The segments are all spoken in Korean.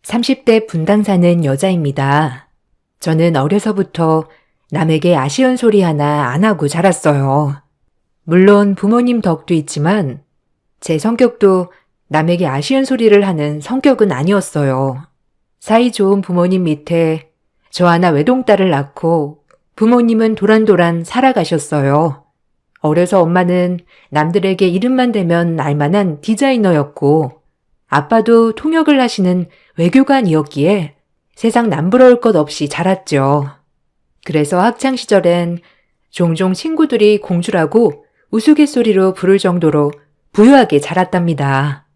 30대 분당 사는 여자입니다. 저는 어려서부터 남에게 아쉬운 소리 하나 안 하고 자랐어요. 물론 부모님 덕도 있지만 제 성격도 남에게 아쉬운 소리를 하는 성격은 아니었어요. 사이 좋은 부모님 밑에 저 하나 외동딸을 낳고 부모님은 도란도란 살아가셨어요. 어려서 엄마는 남들에게 이름만 대면 알만한 디자이너였고 아빠도 통역을 하시는 외교관이었기에 세상 남부러울 것 없이 자랐죠. 그래서 학창시절엔 종종 친구들이 공주라고 우스갯소리로 부를 정도로 부유하게 자랐답니다.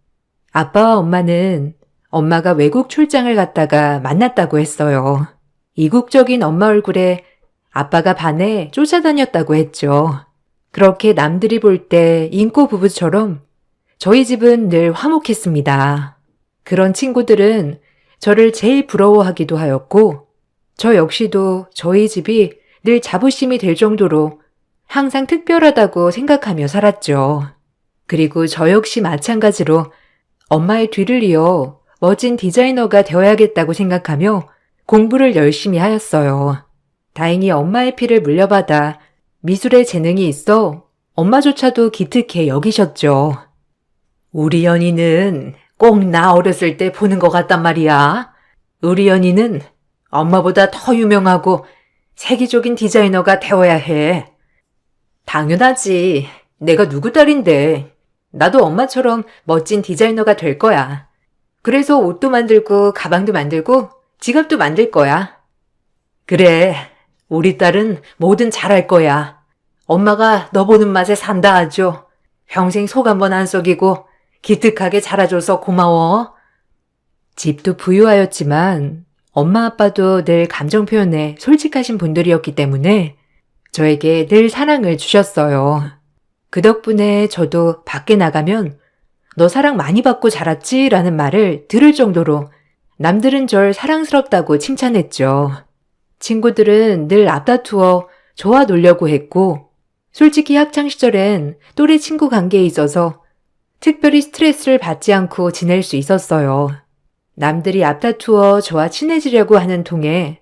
아빠와 엄마는 엄마가 외국 출장을 갔다가 만났다고 했어요. 이국적인 엄마 얼굴에 아빠가 반해 쫓아다녔다고 했죠. 그렇게 남들이 볼 때 인꼬 부부처럼 저희 집은 늘 화목했습니다. 그런 친구들은 저를 제일 부러워하기도 하였고 저 역시도 저희 집이 늘 자부심이 될 정도로 항상 특별하다고 생각하며 살았죠. 그리고 저 역시 마찬가지로 엄마의 뒤를 이어 멋진 디자이너가 되어야겠다고 생각하며 공부를 열심히 하였어요. 다행히 엄마의 피를 물려받아 미술에 재능이 있어 엄마조차도 기특해 여기셨죠. 우리 연희는 꼭 나 어렸을 때 보는 것 같단 말이야. 우리 연희는 엄마보다 더 유명하고 세계적인 디자이너가 되어야 해. 당연하지. 내가 누구 딸인데. 나도 엄마처럼 멋진 디자이너가 될 거야. 그래서 옷도 만들고 가방도 만들고 지갑도 만들 거야. 그래. 우리 딸은 뭐든 잘할 거야. 엄마가 너 보는 맛에 산다 하죠. 평생 속 한 번 안 썩이고 기특하게 자라줘서 고마워. 집도 부유하였지만 엄마 아빠도 늘 감정 표현에 솔직하신 분들이었기 때문에 저에게 늘 사랑을 주셨어요. 그 덕분에 저도 밖에 나가면 너 사랑 많이 받고 자랐지? 라는 말을 들을 정도로 남들은 절 사랑스럽다고 칭찬했죠. 친구들은 늘 앞다투어 저와 놀려고 했고 솔직히 학창시절엔 또래 친구 관계에 있어서 특별히 스트레스를 받지 않고 지낼 수 있었어요. 남들이 앞다투어 저와 친해지려고 하는 통에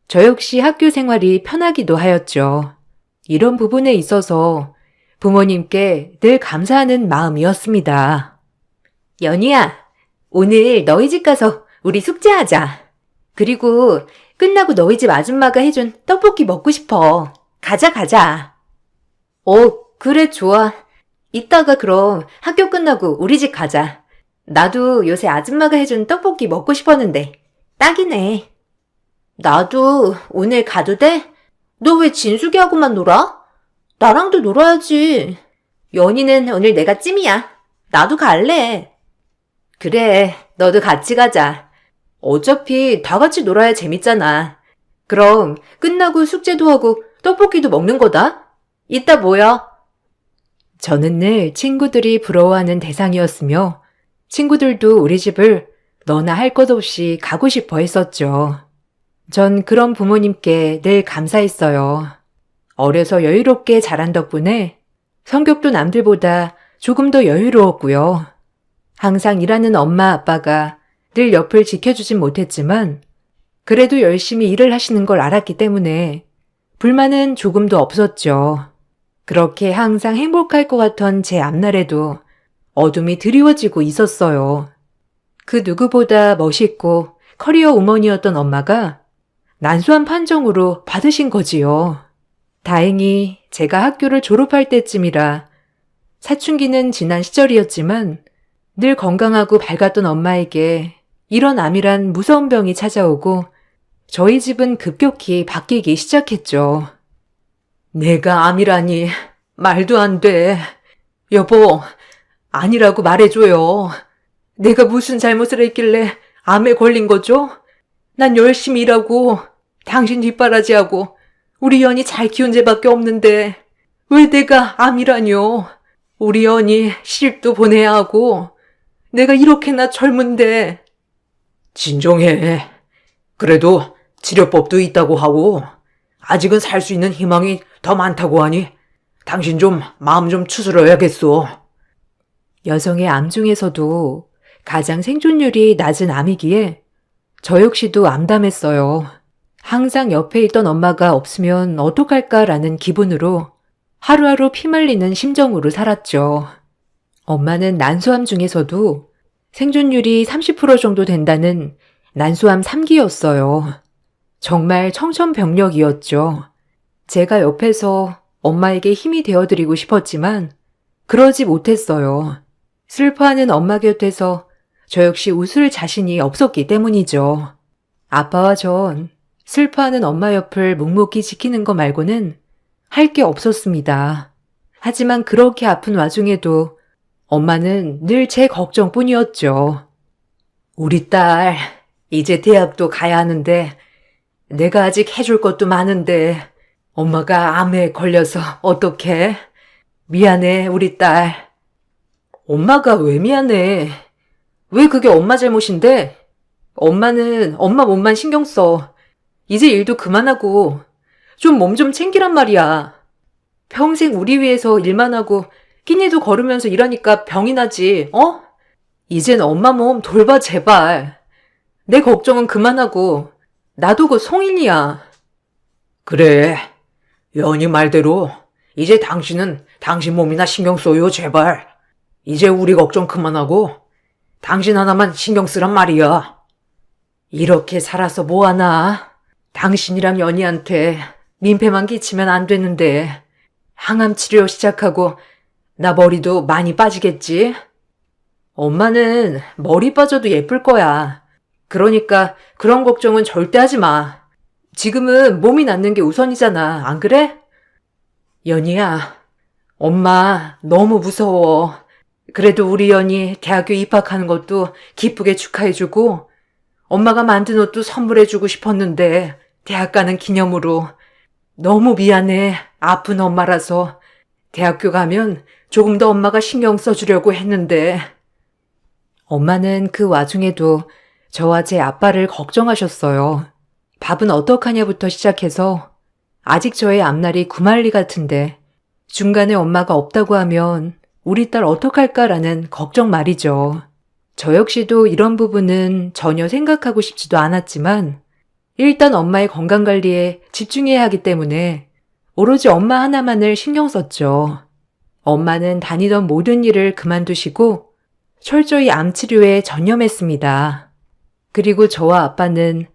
저 역시 학교 생활이 편하기도 하였죠. 이런 부분에 있어서 부모님께 늘 감사하는 마음이었습니다. 연희야, 오늘 너희 집 가서 우리 숙제하자. 그리고 끝나고 너희 집 아줌마가 해준 떡볶이 먹고 싶어. 가자. 그래, 좋아. 이따가 그럼 학교 끝나고 우리 집 가자. 나도 요새 아줌마가 해준 떡볶이 먹고 싶었는데 딱이네. 나도 오늘 가도 돼? 너 왜 진숙이하고만 놀아? 나랑도 놀아야지. 연희는 오늘 내가 찜이야. 나도 갈래. 그래, 너도 같이 가자. 어차피 다 같이 놀아야 재밌잖아. 그럼 끝나고 숙제도 하고 떡볶이도 먹는 거다. 이따 모여. 저는 늘 친구들이 부러워하는 대상이었으며 친구들도 우리 집을 너나 할 것 없이 가고 싶어 했었죠. 전 그런 부모님께 늘 감사했어요. 어려서 여유롭게 자란 덕분에 성격도 남들보다 조금 더 여유로웠고요. 항상 일하는 엄마 아빠가 늘 옆을 지켜주진 못했지만 그래도 열심히 일을 하시는 걸 알았기 때문에 불만은 조금도 없었죠. 그렇게 항상 행복할 것 같던 제 앞날에도 어둠이 드리워지고 있었어요. 그 누구보다 멋있고 커리어 우먼이었던 엄마가 난소한 판정으로 받으신 거지요. 다행히 제가 학교를 졸업할 때쯤이라 사춘기는 지난 시절이었지만 늘 건강하고 밝았던 엄마에게 이런 암이란 무서운 병이 찾아오고 저희 집은 급격히 바뀌기 시작했죠. 내가 암이라니 말도 안 돼. 여보, 아니라고 말해줘요. 내가 무슨 잘못을 했길래 암에 걸린 거죠? 난 열심히 일하고 당신 뒷바라지하고 우리 연이 잘 키운 죄밖에 없는데 왜 내가 암이라뇨? 우리 연이 시집도 보내야 하고 내가 이렇게나 젊은데. 진정해. 그래도 치료법도 있다고 하고 아직은 살 수 있는 희망이 더 많다고 하니 당신 좀 마음 좀 추스러야겠소. 여성의 암 중에서도 가장 생존율이 낮은 암이기에 저 역시도 암담했어요. 항상 옆에 있던 엄마가 없으면 어떡할까라는 기분으로 하루하루 피말리는 심정으로 살았죠. 엄마는 난소암 중에서도 생존율이 30% 정도 된다는 난소암 3기였어요. 정말 청천벽력이었죠. 제가 옆에서 엄마에게 힘이 되어드리고 싶었지만 그러지 못했어요. 슬퍼하는 엄마 곁에서 저 역시 웃을 자신이 없었기 때문이죠. 아빠와 전 슬퍼하는 엄마 옆을 묵묵히 지키는 거 말고는 할 게 없었습니다. 하지만 그렇게 아픈 와중에도 엄마는 늘 제 걱정뿐이었죠. 우리 딸, 이제 대학도 가야 하는데 내가 아직 해줄 것도 많은데 엄마가 암에 걸려서 어떡해? 미안해, 우리 딸. 엄마가 왜 미안해? 왜 그게 엄마 잘못인데? 엄마는 엄마 몸만 신경 써. 이제 일도 그만하고 좀 몸 좀 챙기란 말이야. 평생 우리 위해서 일만 하고 끼니도 거르면서 일하니까 병이 나지, 어? 이젠 엄마 몸 돌봐, 제발. 내 걱정은 그만하고 나도 그 송인이야. 그래, 연희 말대로 이제 당신은 당신 몸이나 신경 써요, 제발. 이제 우리 걱정 그만하고 당신 하나만 신경 쓰란 말이야. 이렇게 살아서 뭐하나? 당신이랑 연희한테 민폐만 끼치면 안 되는데 항암 치료 시작하고 나 머리도 많이 빠지겠지? 엄마는 머리 빠져도 예쁠 거야. 그러니까 그런 걱정은 절대 하지 마. 지금은 몸이 낫는 게 우선이잖아, 안 그래? 연희야, 엄마 너무 무서워. 그래도 우리 연희 대학교 입학하는 것도 기쁘게 축하해주고 엄마가 만든 옷도 선물해주고 싶었는데 대학 가는 기념으로 너무 미안해. 아픈 엄마라서 대학교 가면 조금 더 엄마가 신경 써주려고 했는데 엄마는 그 와중에도 저와 제 아빠를 걱정하셨어요. 밥은 어떡하냐부터 시작해서 아직 저의 앞날이 구말리 같은데 중간에 엄마가 없다고 하면 우리 딸 어떡할까라는 걱정 말이죠. 저 역시도 이런 부분은 전혀 생각하고 싶지도 않았지만 일단 엄마의 건강관리에 집중해야 하기 때문에 오로지 엄마 하나만을 신경 썼죠. 엄마는 다니던 모든 일을 그만두시고 철저히 암 치료에 전념했습니다. 그리고 저와 아빠는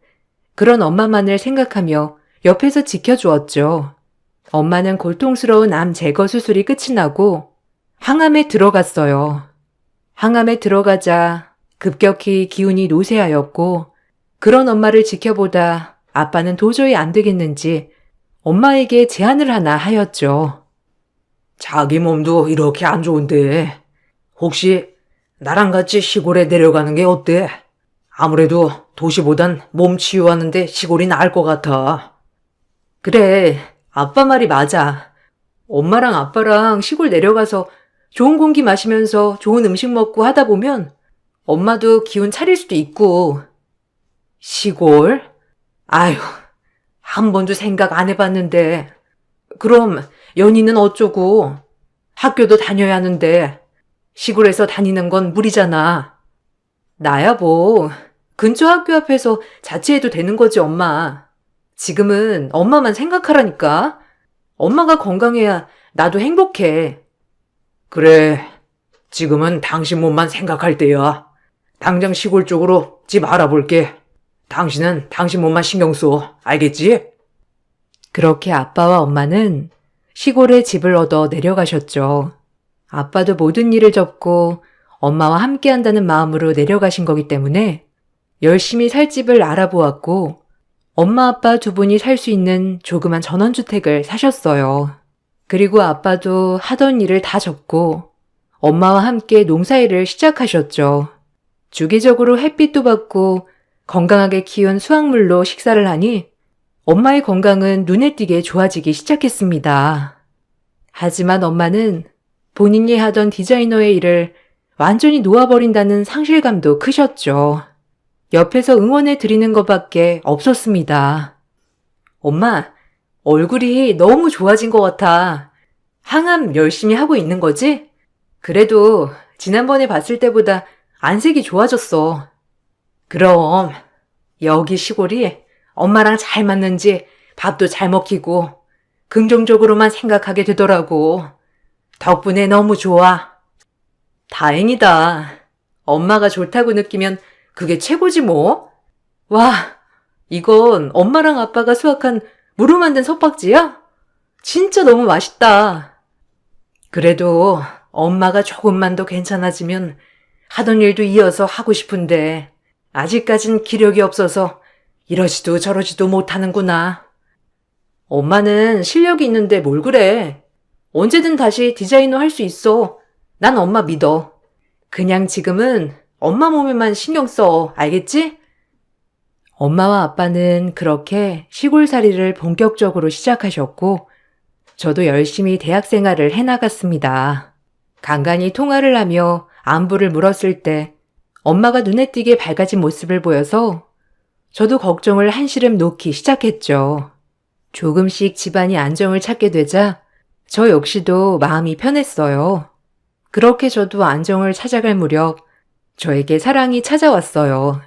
그런 엄마만을 생각하며 옆에서 지켜주었죠. 엄마는 고통스러운 암 제거 수술이 끝이 나고 항암에 들어갔어요. 항암에 들어가자 급격히 기운이 노쇠하였고 그런 엄마를 지켜보다 아빠는 도저히 안 되겠는지 엄마에게 제안을 하나 하였죠. 자기 몸도 이렇게 안 좋은데 혹시 나랑 같이 시골에 내려가는 게 어때? 아무래도 도시보단 몸 치유하는데 시골이 나을 것 같아. 그래, 아빠 말이 맞아. 엄마랑 아빠랑 시골 내려가서 좋은 공기 마시면서 좋은 음식 먹고 하다 보면 엄마도 기운 차릴 수도 있고. 시골? 아휴, 한 번도 생각 안 해봤는데. 그럼 연희는 어쩌고? 학교도 다녀야 하는데 시골에서 다니는 건 무리잖아. 나야 뭐 근처 학교 앞에서 자취해도 되는 거지, 엄마. 지금은 엄마만 생각하라니까. 엄마가 건강해야 나도 행복해. 그래, 지금은 당신 몸만 생각할 때야. 당장 시골 쪽으로 집 알아볼게. 당신은 당신 몸만 신경 써. 알겠지? 그렇게 아빠와 엄마는 시골에 집을 얻어 내려가셨죠. 아빠도 모든 일을 접고 엄마와 함께 한다는 마음으로 내려가신 거기 때문에 열심히 살 집을 알아보았고 엄마 아빠 두 분이 살 수 있는 조그만 전원주택을 사셨어요. 그리고 아빠도 하던 일을 다 접고 엄마와 함께 농사일을 시작하셨죠. 주기적으로 햇빛도 받고 건강하게 키운 수확물로 식사를 하니 엄마의 건강은 눈에 띄게 좋아지기 시작했습니다. 하지만 엄마는 본인이 하던 디자이너의 일을 완전히 놓아버린다는 상실감도 크셨죠. 옆에서 응원해 드리는 것밖에 없었습니다. 엄마, 얼굴이 너무 좋아진 것 같아. 항암 열심히 하고 있는 거지? 그래도 지난번에 봤을 때보다 안색이 좋아졌어. 그럼 여기 시골이 엄마랑 잘 맞는지 밥도 잘 먹히고 긍정적으로만 생각하게 되더라고. 덕분에 너무 좋아. 다행이다. 엄마가 좋다고 느끼면 그게 최고지 뭐. 와, 이건 엄마랑 아빠가 수확한 무로 만든 석박지야? 진짜 너무 맛있다. 그래도 엄마가 조금만 더 괜찮아지면 하던 일도 이어서 하고 싶은데 아직까진 기력이 없어서 이러지도 저러지도 못하는구나. 엄마는 실력이 있는데 뭘 그래. 언제든 다시 디자이너 할 수 있어. 난 엄마 믿어. 그냥 지금은 엄마 몸에만 신경 써. 알겠지? 엄마와 아빠는 그렇게 시골살이를 본격적으로 시작하셨고 저도 열심히 대학 생활을 해나갔습니다. 간간히 통화를 하며 안부를 물었을 때 엄마가 눈에 띄게 밝아진 모습을 보여서 저도 걱정을 한시름 놓기 시작했죠. 조금씩 집안이 안정을 찾게 되자 저 역시도 마음이 편했어요. 그렇게 저도 안정을 찾아갈 무렵 저에게 사랑이 찾아왔어요.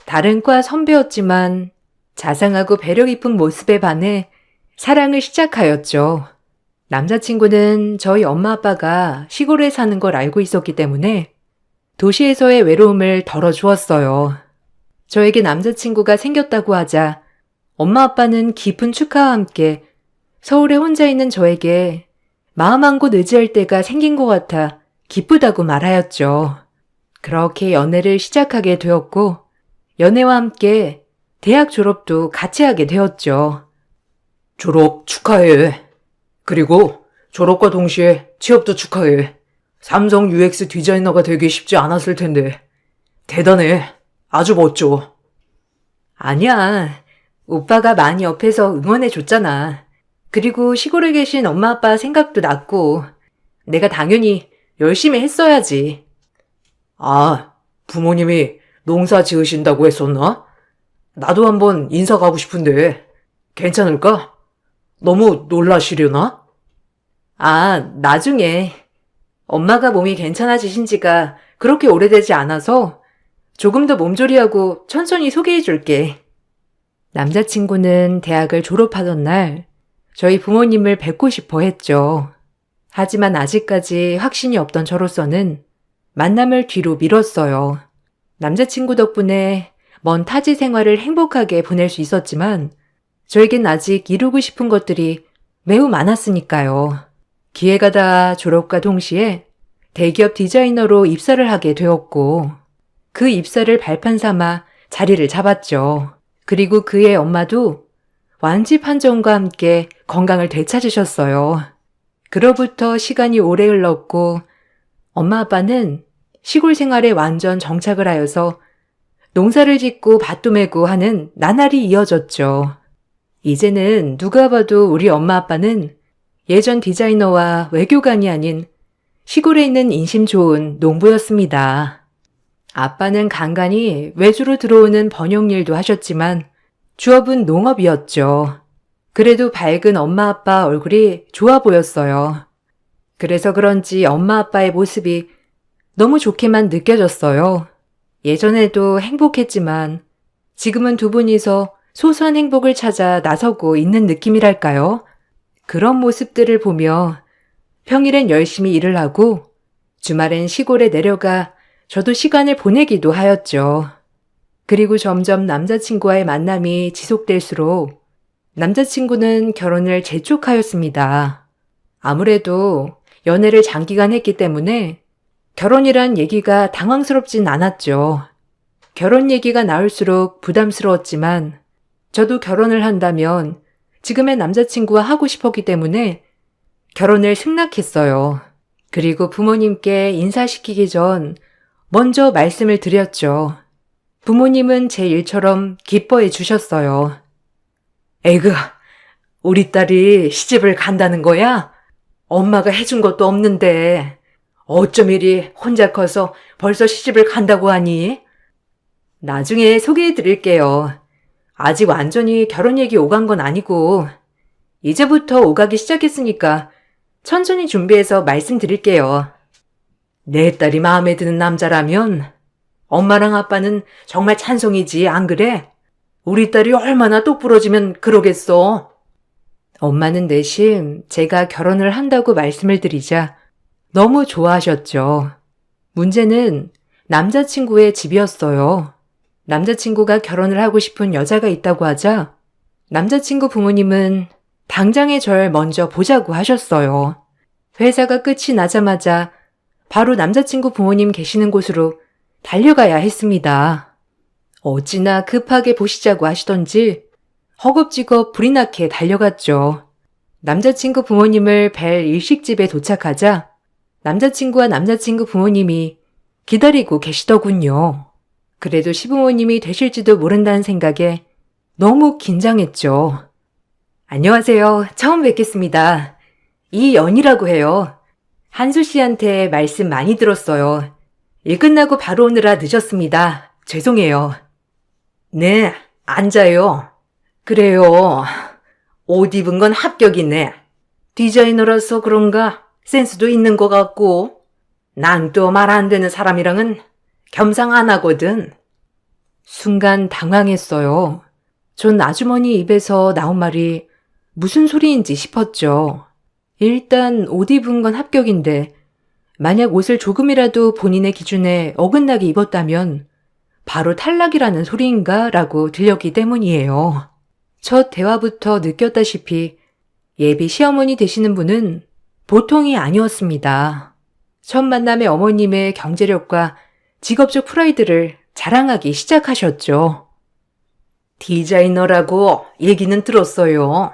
다른 과 선배였지만 자상하고 배려 깊은 모습에 반해 사랑을 시작하였죠. 남자친구는 저희 엄마 아빠가 시골에 사는 걸 알고 있었기 때문에 도시에서의 외로움을 덜어주었어요. 저에게 남자친구가 생겼다고 하자 엄마 아빠는 깊은 축하와 함께 서울에 혼자 있는 저에게 마음 한 곳 의지할 때가 생긴 것 같아 기쁘다고 말하였죠. 그렇게 연애를 시작하게 되었고 연애와 함께 대학 졸업도 같이 하게 되었죠. 졸업 축하해. 그리고 졸업과 동시에 취업도 축하해. 삼성 UX 디자이너가 되기 쉽지 않았을 텐데. 대단해. 아주 멋져. 아니야. 오빠가 많이 옆에서 응원해줬잖아. 그리고 시골에 계신 엄마 아빠 생각도 났고 내가 당연히 열심히 했어야지. 아, 부모님이 농사 지으신다고 했었나? 나도 한번 인사 가고 싶은데 괜찮을까? 너무 놀라시려나? 아, 나중에. 엄마가 몸이 괜찮아지신 지가 그렇게 오래되지 않아서 조금 더 몸조리하고 천천히 소개해 줄게. 남자친구는 대학을 졸업하던 날 저희 부모님을 뵙고 싶어 했죠. 하지만 아직까지 확신이 없던 저로서는 만남을 뒤로 미뤘어요. 남자친구 덕분에 먼 타지 생활을 행복하게 보낼 수 있었지만 저에겐 아직 이루고 싶은 것들이 매우 많았으니까요. 기회가 닿아 졸업과 동시에 대기업 디자이너로 입사를 하게 되었고 그 입사를 발판 삼아 자리를 잡았죠. 그리고 그의 엄마도 완치 판정과 함께 건강을 되찾으셨어요. 그로부터 시간이 오래 흘렀고 엄마 아빠는 시골 생활에 완전 정착을 하여서 농사를 짓고 밭도 메고 하는 나날이 이어졌죠. 이제는 누가 봐도 우리 엄마 아빠는 예전 디자이너와 외교관이 아닌 시골에 있는 인심 좋은 농부였습니다. 아빠는 간간히 외주로 들어오는 번역 일도 하셨지만 주업은 농업이었죠. 그래도 밝은 엄마 아빠 얼굴이 좋아 보였어요. 그래서 그런지 엄마 아빠의 모습이 너무 좋게만 느껴졌어요. 예전에도 행복했지만 지금은 두 분이서 소소한 행복을 찾아 나서고 있는 느낌이랄까요? 그런 모습들을 보며 평일엔 열심히 일을 하고 주말엔 시골에 내려가 저도 시간을 보내기도 하였죠. 그리고 점점 남자친구와의 만남이 지속될수록 남자친구는 결혼을 재촉하였습니다. 아무래도 연애를 장기간 했기 때문에 결혼이란 얘기가 당황스럽진 않았죠. 결혼 얘기가 나올수록 부담스러웠지만 저도 결혼을 한다면 지금의 남자친구와 하고 싶었기 때문에 결혼을 승낙했어요. 그리고 부모님께 인사시키기 전 먼저 말씀을 드렸죠. 부모님은 제 일처럼 기뻐해 주셨어요. 에그, 우리 딸이 시집을 간다는 거야? 엄마가 해준 것도 없는데 어쩜 이리 혼자 커서 벌써 시집을 간다고 하니? 나중에 소개해 드릴게요. 아직 완전히 결혼 얘기 오간 건 아니고 이제부터 오가기 시작했으니까 천천히 준비해서 말씀드릴게요. 내 딸이 마음에 드는 남자라면 엄마랑 아빠는 정말 찬성이지, 안 그래? 우리 딸이 얼마나 똑부러지면 그러겠어. 엄마는 내심 제가 결혼을 한다고 말씀을 드리자 너무 좋아하셨죠. 문제는 남자친구의 집이었어요. 남자친구가 결혼을 하고 싶은 여자가 있다고 하자 남자친구 부모님은 당장에 절 먼저 보자고 하셨어요. 회사가 끝이 나자마자 바로 남자친구 부모님 계시는 곳으로 달려가야 했습니다. 어찌나 급하게 보시자고 하시던지 허겁지겁 불이 나게 달려갔죠. 남자친구 부모님을 뵐 일식집에 도착하자 남자친구와 남자친구 부모님이 기다리고 계시더군요. 그래도 시부모님이 되실지도 모른다는 생각에 너무 긴장했죠. 안녕하세요. 처음 뵙겠습니다. 이연이라고 해요. 한수 씨한테 말씀 많이 들었어요. 일 끝나고 바로 오느라 늦었습니다. 죄송해요. 네, 앉아요. 그래요. 옷 입은 건 합격이네. 디자이너라서 그런가 센스도 있는 것 같고. 난 또 말 안 되는 사람이랑은 겸상 안 하거든. 순간 당황했어요. 전 아주머니 입에서 나온 말이 무슨 소리인지 싶었죠. 일단 옷 입은 건 합격인데 만약 옷을 조금이라도 본인의 기준에 어긋나게 입었다면 바로 탈락이라는 소리인가 라고 들렸기 때문이에요. 첫 대화부터 느꼈다시피 예비 시어머니 되시는 분은 보통이 아니었습니다. 첫 만남의 어머님의 경제력과 직업적 프라이드를 자랑하기 시작하셨죠. 디자이너라고 얘기는 들었어요.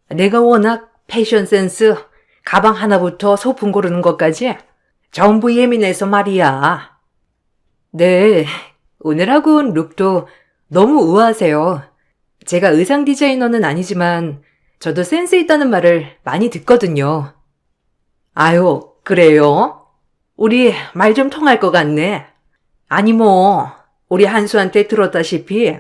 내가 워낙 패션 센스, 가방 하나부터 소품 고르는 것까지 전부 예민해서 말이야. 네, 오늘 하고 온 룩도 너무 우아하세요. 제가 의상 디자이너는 아니지만 저도 센스 있다는 말을 많이 듣거든요. 아유, 그래요? 우리 말 좀 통할 것 같네. 아니 뭐, 우리 한수한테 들었다시피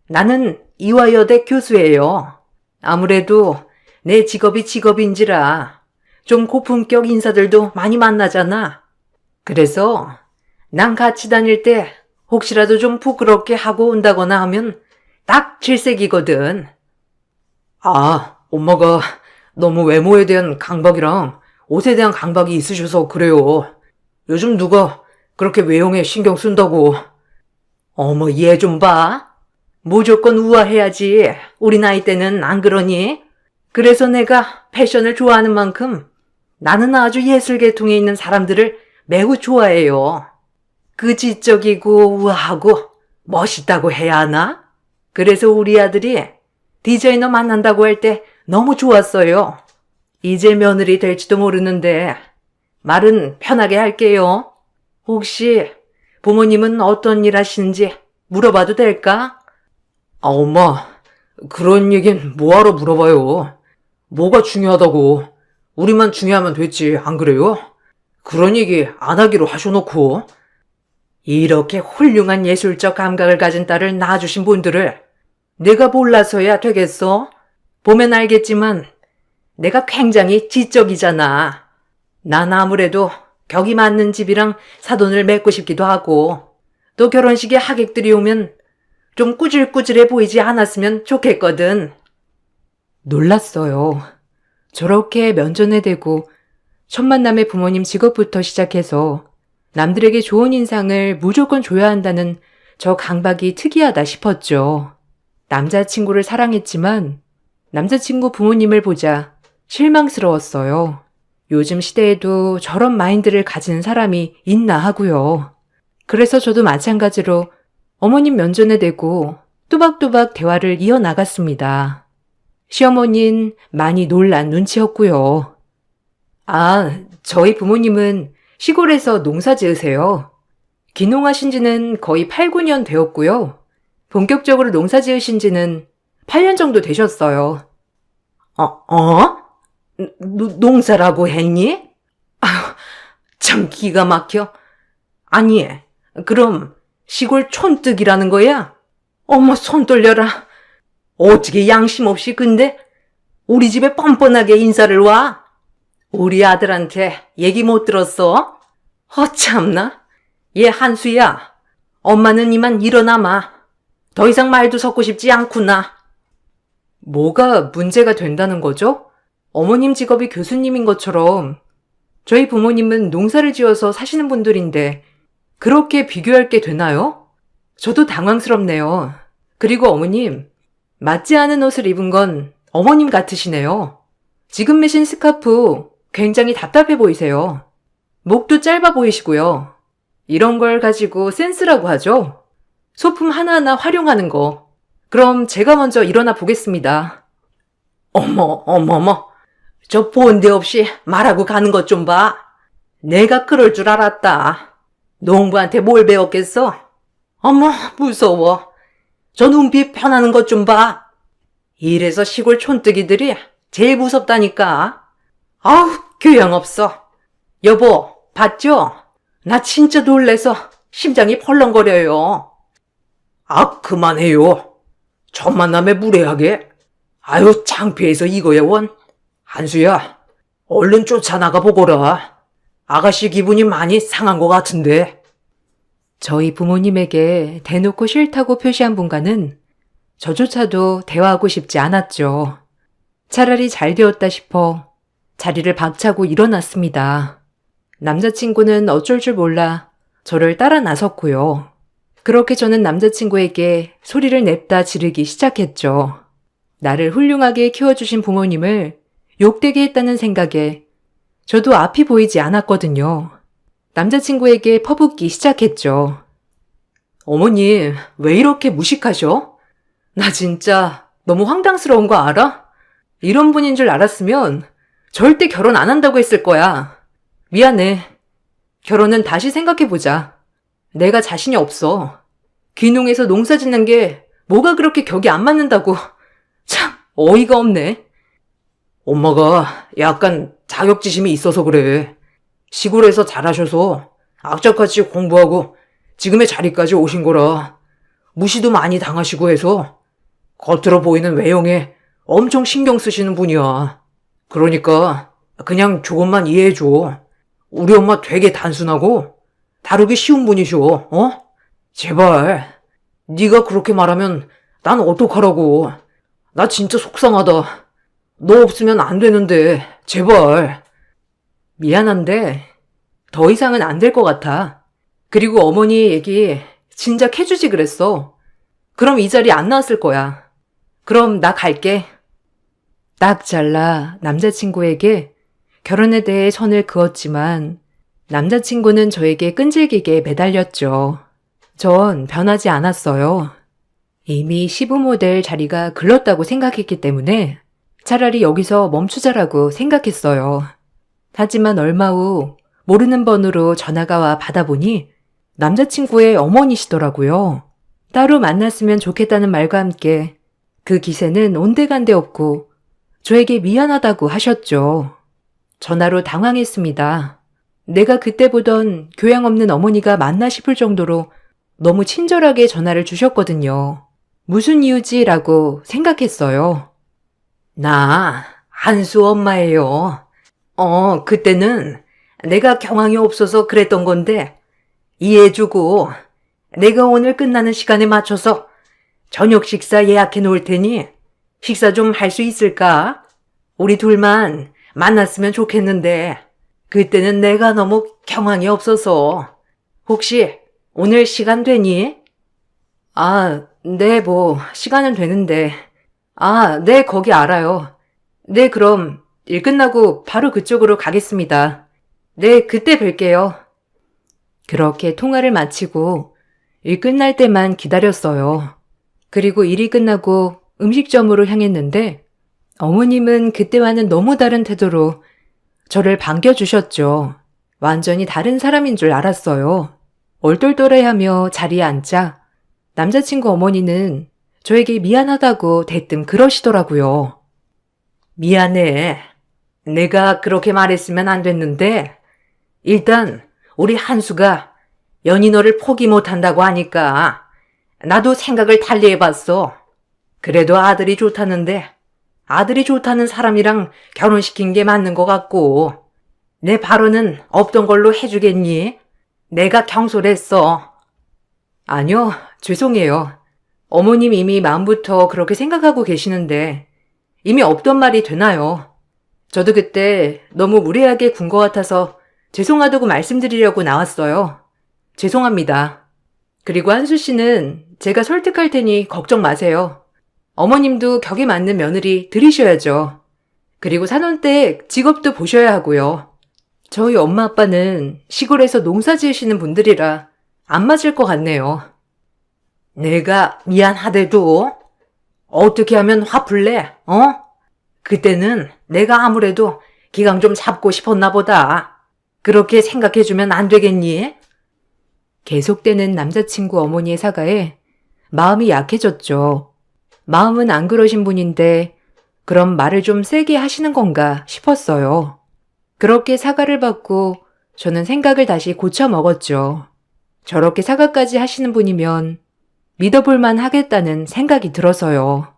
나는 이화여대 교수예요. 아무래도 내 직업이 직업인지라 좀 고품격 인사들도 많이 만나잖아. 그래서 난 같이 다닐 때 혹시라도 좀 부끄럽게 하고 온다거나 하면 딱 질색이거든. 아, 엄마가 너무 외모에 대한 강박이랑 옷에 대한 강박이 있으셔서 그래요. 요즘 누가 그렇게 외형에 신경 쓴다고. 어머, 얘 좀 봐. 무조건 우아해야지. 우리 나이 때는 안 그러니? 그래서 내가 패션을 좋아하는 만큼 나는 아주 예술 계통에 있는 사람들을 매우 좋아해요. 그 지적이고 우아하고 멋있다고 해야 하나? 그래서 우리 아들이 디자이너 만난다고 할 때 너무 좋았어요. 이제 며느리 될지도 모르는데 말은 편하게 할게요. 혹시 부모님은 어떤 일 하시는지 물어봐도 될까? 아, 엄마, 그런 얘긴 뭐하러 물어봐요. 뭐가 중요하다고. 우리만 중요하면 됐지, 안 그래요? 그런 얘기 안 하기로 하셔놓고. 이렇게 훌륭한 예술적 감각을 가진 딸을 낳아주신 분들을 내가 몰라서야 되겠어? 보면 알겠지만 내가 굉장히 지적이잖아. 난 아무래도 격이 맞는 집이랑 사돈을 맺고 싶기도 하고 또 결혼식에 하객들이 오면 좀 꾸질꾸질해 보이지 않았으면 좋겠거든. 놀랐어요. 저렇게 면전에 대고 첫 만남의 부모님 직업부터 시작해서 남들에게 좋은 인상을 무조건 줘야 한다는 저 강박이 특이하다 싶었죠. 남자친구를 사랑했지만 남자친구 부모님을 보자 실망스러웠어요. 요즘 시대에도 저런 마인드를 가진 사람이 있나 하고요. 그래서 저도 마찬가지로 어머님 면전에 대고 또박또박 대화를 이어나갔습니다. 시어머니는 많이 놀란 눈치였고요. 아, 저희 부모님은 시골에서 농사 지으세요. 귀농하신 지는 거의 8, 9년 되었고요. 본격적으로 농사 지으신 지는 8년 정도 되셨어요. 농사라고 했니? 아, 참 기가 막혀. 아니, 그럼 시골 촌뜨기라는 거야? 어머, 손 떨려라. 어떻게 양심 없이 근데 우리 집에 뻔뻔하게 인사를 와? 우리 아들한테 얘기 못 들었어? 참나. 얘 한수야. 엄마는 이만 일어나마. 더 이상 말도 섞고 싶지 않구나. 뭐가 문제가 된다는 거죠? 어머님 직업이 교수님인 것처럼 저희 부모님은 농사를 지어서 사시는 분들인데 그렇게 비교할 게 되나요? 저도 당황스럽네요. 그리고 어머님, 맞지 않은 옷을 입은 건 어머님 같으시네요. 지금 매신 스카프 굉장히 답답해 보이세요. 목도 짧아 보이시고요. 이런 걸 가지고 센스라고 하죠? 소품 하나하나 활용하는 거. 그럼 제가 먼저 일어나 보겠습니다. 어머. 저 본데 없이 말하고 가는 것 좀 봐. 내가 그럴 줄 알았다. 농부한테 뭘 배웠겠어? 어머, 무서워. 저 눈빛 변하는 것 좀 봐. 이래서 시골 촌뜨기들이 제일 무섭다니까. 아우, 교양 없어. 여보, 봤죠? 나 진짜 놀래서 심장이 펄렁거려요. 아, 그만해요. 첫 만남에 무례하게. 아유, 창피해서 이거야, 원. 한수야, 얼른 쫓아나가 보거라. 아가씨 기분이 많이 상한 것 같은데. 저희 부모님에게 대놓고 싫다고 표시한 분과는 저조차도 대화하고 싶지 않았죠. 차라리 잘 되었다 싶어 자리를 박차고 일어났습니다. 남자친구는 어쩔 줄 몰라 저를 따라 나섰고요. 그렇게 저는 남자친구에게 소리를 냅다 지르기 시작했죠. 나를 훌륭하게 키워주신 부모님을 욕되게 했다는 생각에 저도 앞이 보이지 않았거든요. 남자친구에게 퍼붓기 시작했죠. 어머님, 왜 이렇게 무식하셔? 나 진짜 너무 황당스러운 거 알아? 이런 분인 줄 알았으면 절대 결혼 안 한다고 했을 거야. 미안해. 결혼은 다시 생각해보자. 내가 자신이 없어. 귀농해서 농사 짓는 게 뭐가 그렇게 격이 안 맞는다고. 참, 어이가 없네. 엄마가 약간 자격지심이 있어서 그래. 시골에서 자라셔서 악착같이 공부하고 지금의 자리까지 오신 거라 무시도 많이 당하시고 해서 겉으로 보이는 외형에 엄청 신경 쓰시는 분이야. 그러니까 그냥 조금만 이해해줘. 우리 엄마 되게 단순하고 다루기 쉬운 분이셔. 어? 제발. 네가 그렇게 말하면 난 어떡하라고. 나 진짜 속상하다. 너 없으면 안 되는데 제발. 미안한데 더 이상은 안 될 것 같아. 그리고 어머니 얘기 진작 해주지 그랬어. 그럼 이 자리 안 나왔을 거야. 그럼 나 갈게. 딱 잘라 남자친구에게 결혼에 대해 선을 그었지만 남자친구는 저에게 끈질기게 매달렸죠. 전 변하지 않았어요. 이미 시부모 될 자리가 글렀다고 생각했기 때문에 차라리 여기서 멈추자라고 생각했어요. 하지만 얼마 후 모르는 번호로 전화가 와 받아보니 남자친구의 어머니시더라고요. 따로 만났으면 좋겠다는 말과 함께 그 기세는 온데간데 없고 저에게 미안하다고 하셨죠. 전화로 당황했습니다. 내가 그때 보던 교양 없는 어머니가 맞나 싶을 정도로 너무 친절하게 전화를 주셨거든요. 무슨 이유지라고 생각했어요. 나 한수 엄마예요. 그때는 내가 경황이 없어서 그랬던 건데 이해해주고 내가 오늘 끝나는 시간에 맞춰서 저녁 식사 예약해 놓을 테니 식사 좀 할 수 있을까? 우리 둘만 만났으면 좋겠는데 그때는 내가 너무 경황이 없어서 혹시 오늘 시간 되니? 아, 네, 시간은 되는데. 아, 네, 거기 알아요. 네, 그럼 일 끝나고 바로 그쪽으로 가겠습니다. 네, 그때 뵐게요. 그렇게 통화를 마치고 일 끝날 때만 기다렸어요. 그리고 일이 끝나고 음식점으로 향했는데 어머님은 그때와는 너무 다른 태도로 저를 반겨주셨죠. 완전히 다른 사람인 줄 알았어요. 얼떨떨해하며 자리에 앉자 남자친구 어머니는 저에게 미안하다고 대뜸 그러시더라고요. 미안해. 내가 그렇게 말했으면 안 됐는데 일단 우리 한수가 연희 너를 포기 못한다고 하니까 나도 생각을 달리 해봤어. 그래도 아들이 좋다는데 아들이 좋다는 사람이랑 결혼시킨 게 맞는 것 같고 내 발언은 없던 걸로 해주겠니? 내가 경솔했어. 아니요, 죄송해요. 어머님 이미 마음부터 그렇게 생각하고 계시는데 이미 없던 말이 되나요? 저도 그때 너무 무례하게 군 것 같아서 죄송하다고 말씀드리려고 나왔어요. 죄송합니다. 그리고 한수 씨는 제가 설득할 테니 걱정 마세요. 어머님도 격에 맞는 며느리 들이셔야죠. 그리고 산원댁 직업도 보셔야 하고요. 저희 엄마 아빠는 시골에서 농사 지으시는 분들이라 안 맞을 것 같네요. 내가 미안하대도 어떻게 하면 화풀 내? 그때는 내가 아무래도 기강 좀 잡고 싶었나 보다. 그렇게 생각해주면 안 되겠니? 계속되는 남자친구 어머니의 사과에 마음이 약해졌죠. 마음은 안 그러신 분인데 그럼 말을 좀 세게 하시는 건가 싶었어요. 그렇게 사과를 받고 저는 생각을 다시 고쳐 먹었죠. 저렇게 사과까지 하시는 분이면 믿어볼만 하겠다는 생각이 들어서요.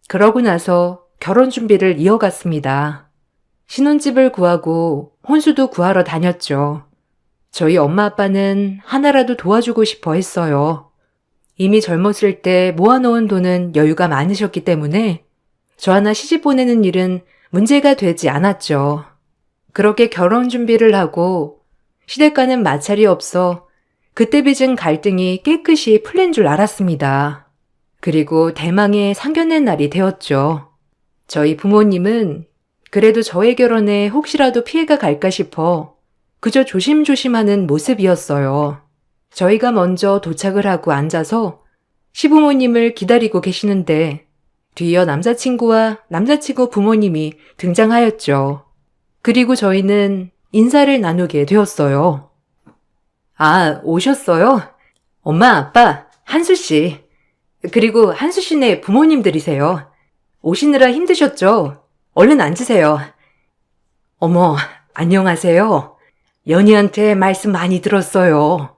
그러고 나서 결혼 준비를 이어갔습니다. 신혼집을 구하고 혼수도 구하러 다녔죠. 저희 엄마 아빠는 하나라도 도와주고 싶어 했어요. 이미 젊었을 때 모아놓은 돈은 여유가 많으셨기 때문에 저 하나 시집 보내는 일은 문제가 되지 않았죠. 그렇게 결혼 준비를 하고 시댁과는 마찰이 없어 그때 빚은 갈등이 깨끗이 풀린 줄 알았습니다. 그리고 대망의 상견례 날이 되었죠. 저희 부모님은 그래도 저의 결혼에 혹시라도 피해가 갈까 싶어 그저 조심조심하는 모습이었어요. 저희가 먼저 도착을 하고 앉아서 시부모님을 기다리고 계시는데 뒤이어 남자친구와 남자친구 부모님이 등장하였죠. 그리고 저희는 인사를 나누게 되었어요. 아, 오셨어요? 엄마, 아빠, 한수 씨. 그리고 한수 씨네 부모님들이세요. 오시느라 힘드셨죠? 얼른 앉으세요. 어머, 안녕하세요. 연희한테 말씀 많이 들었어요.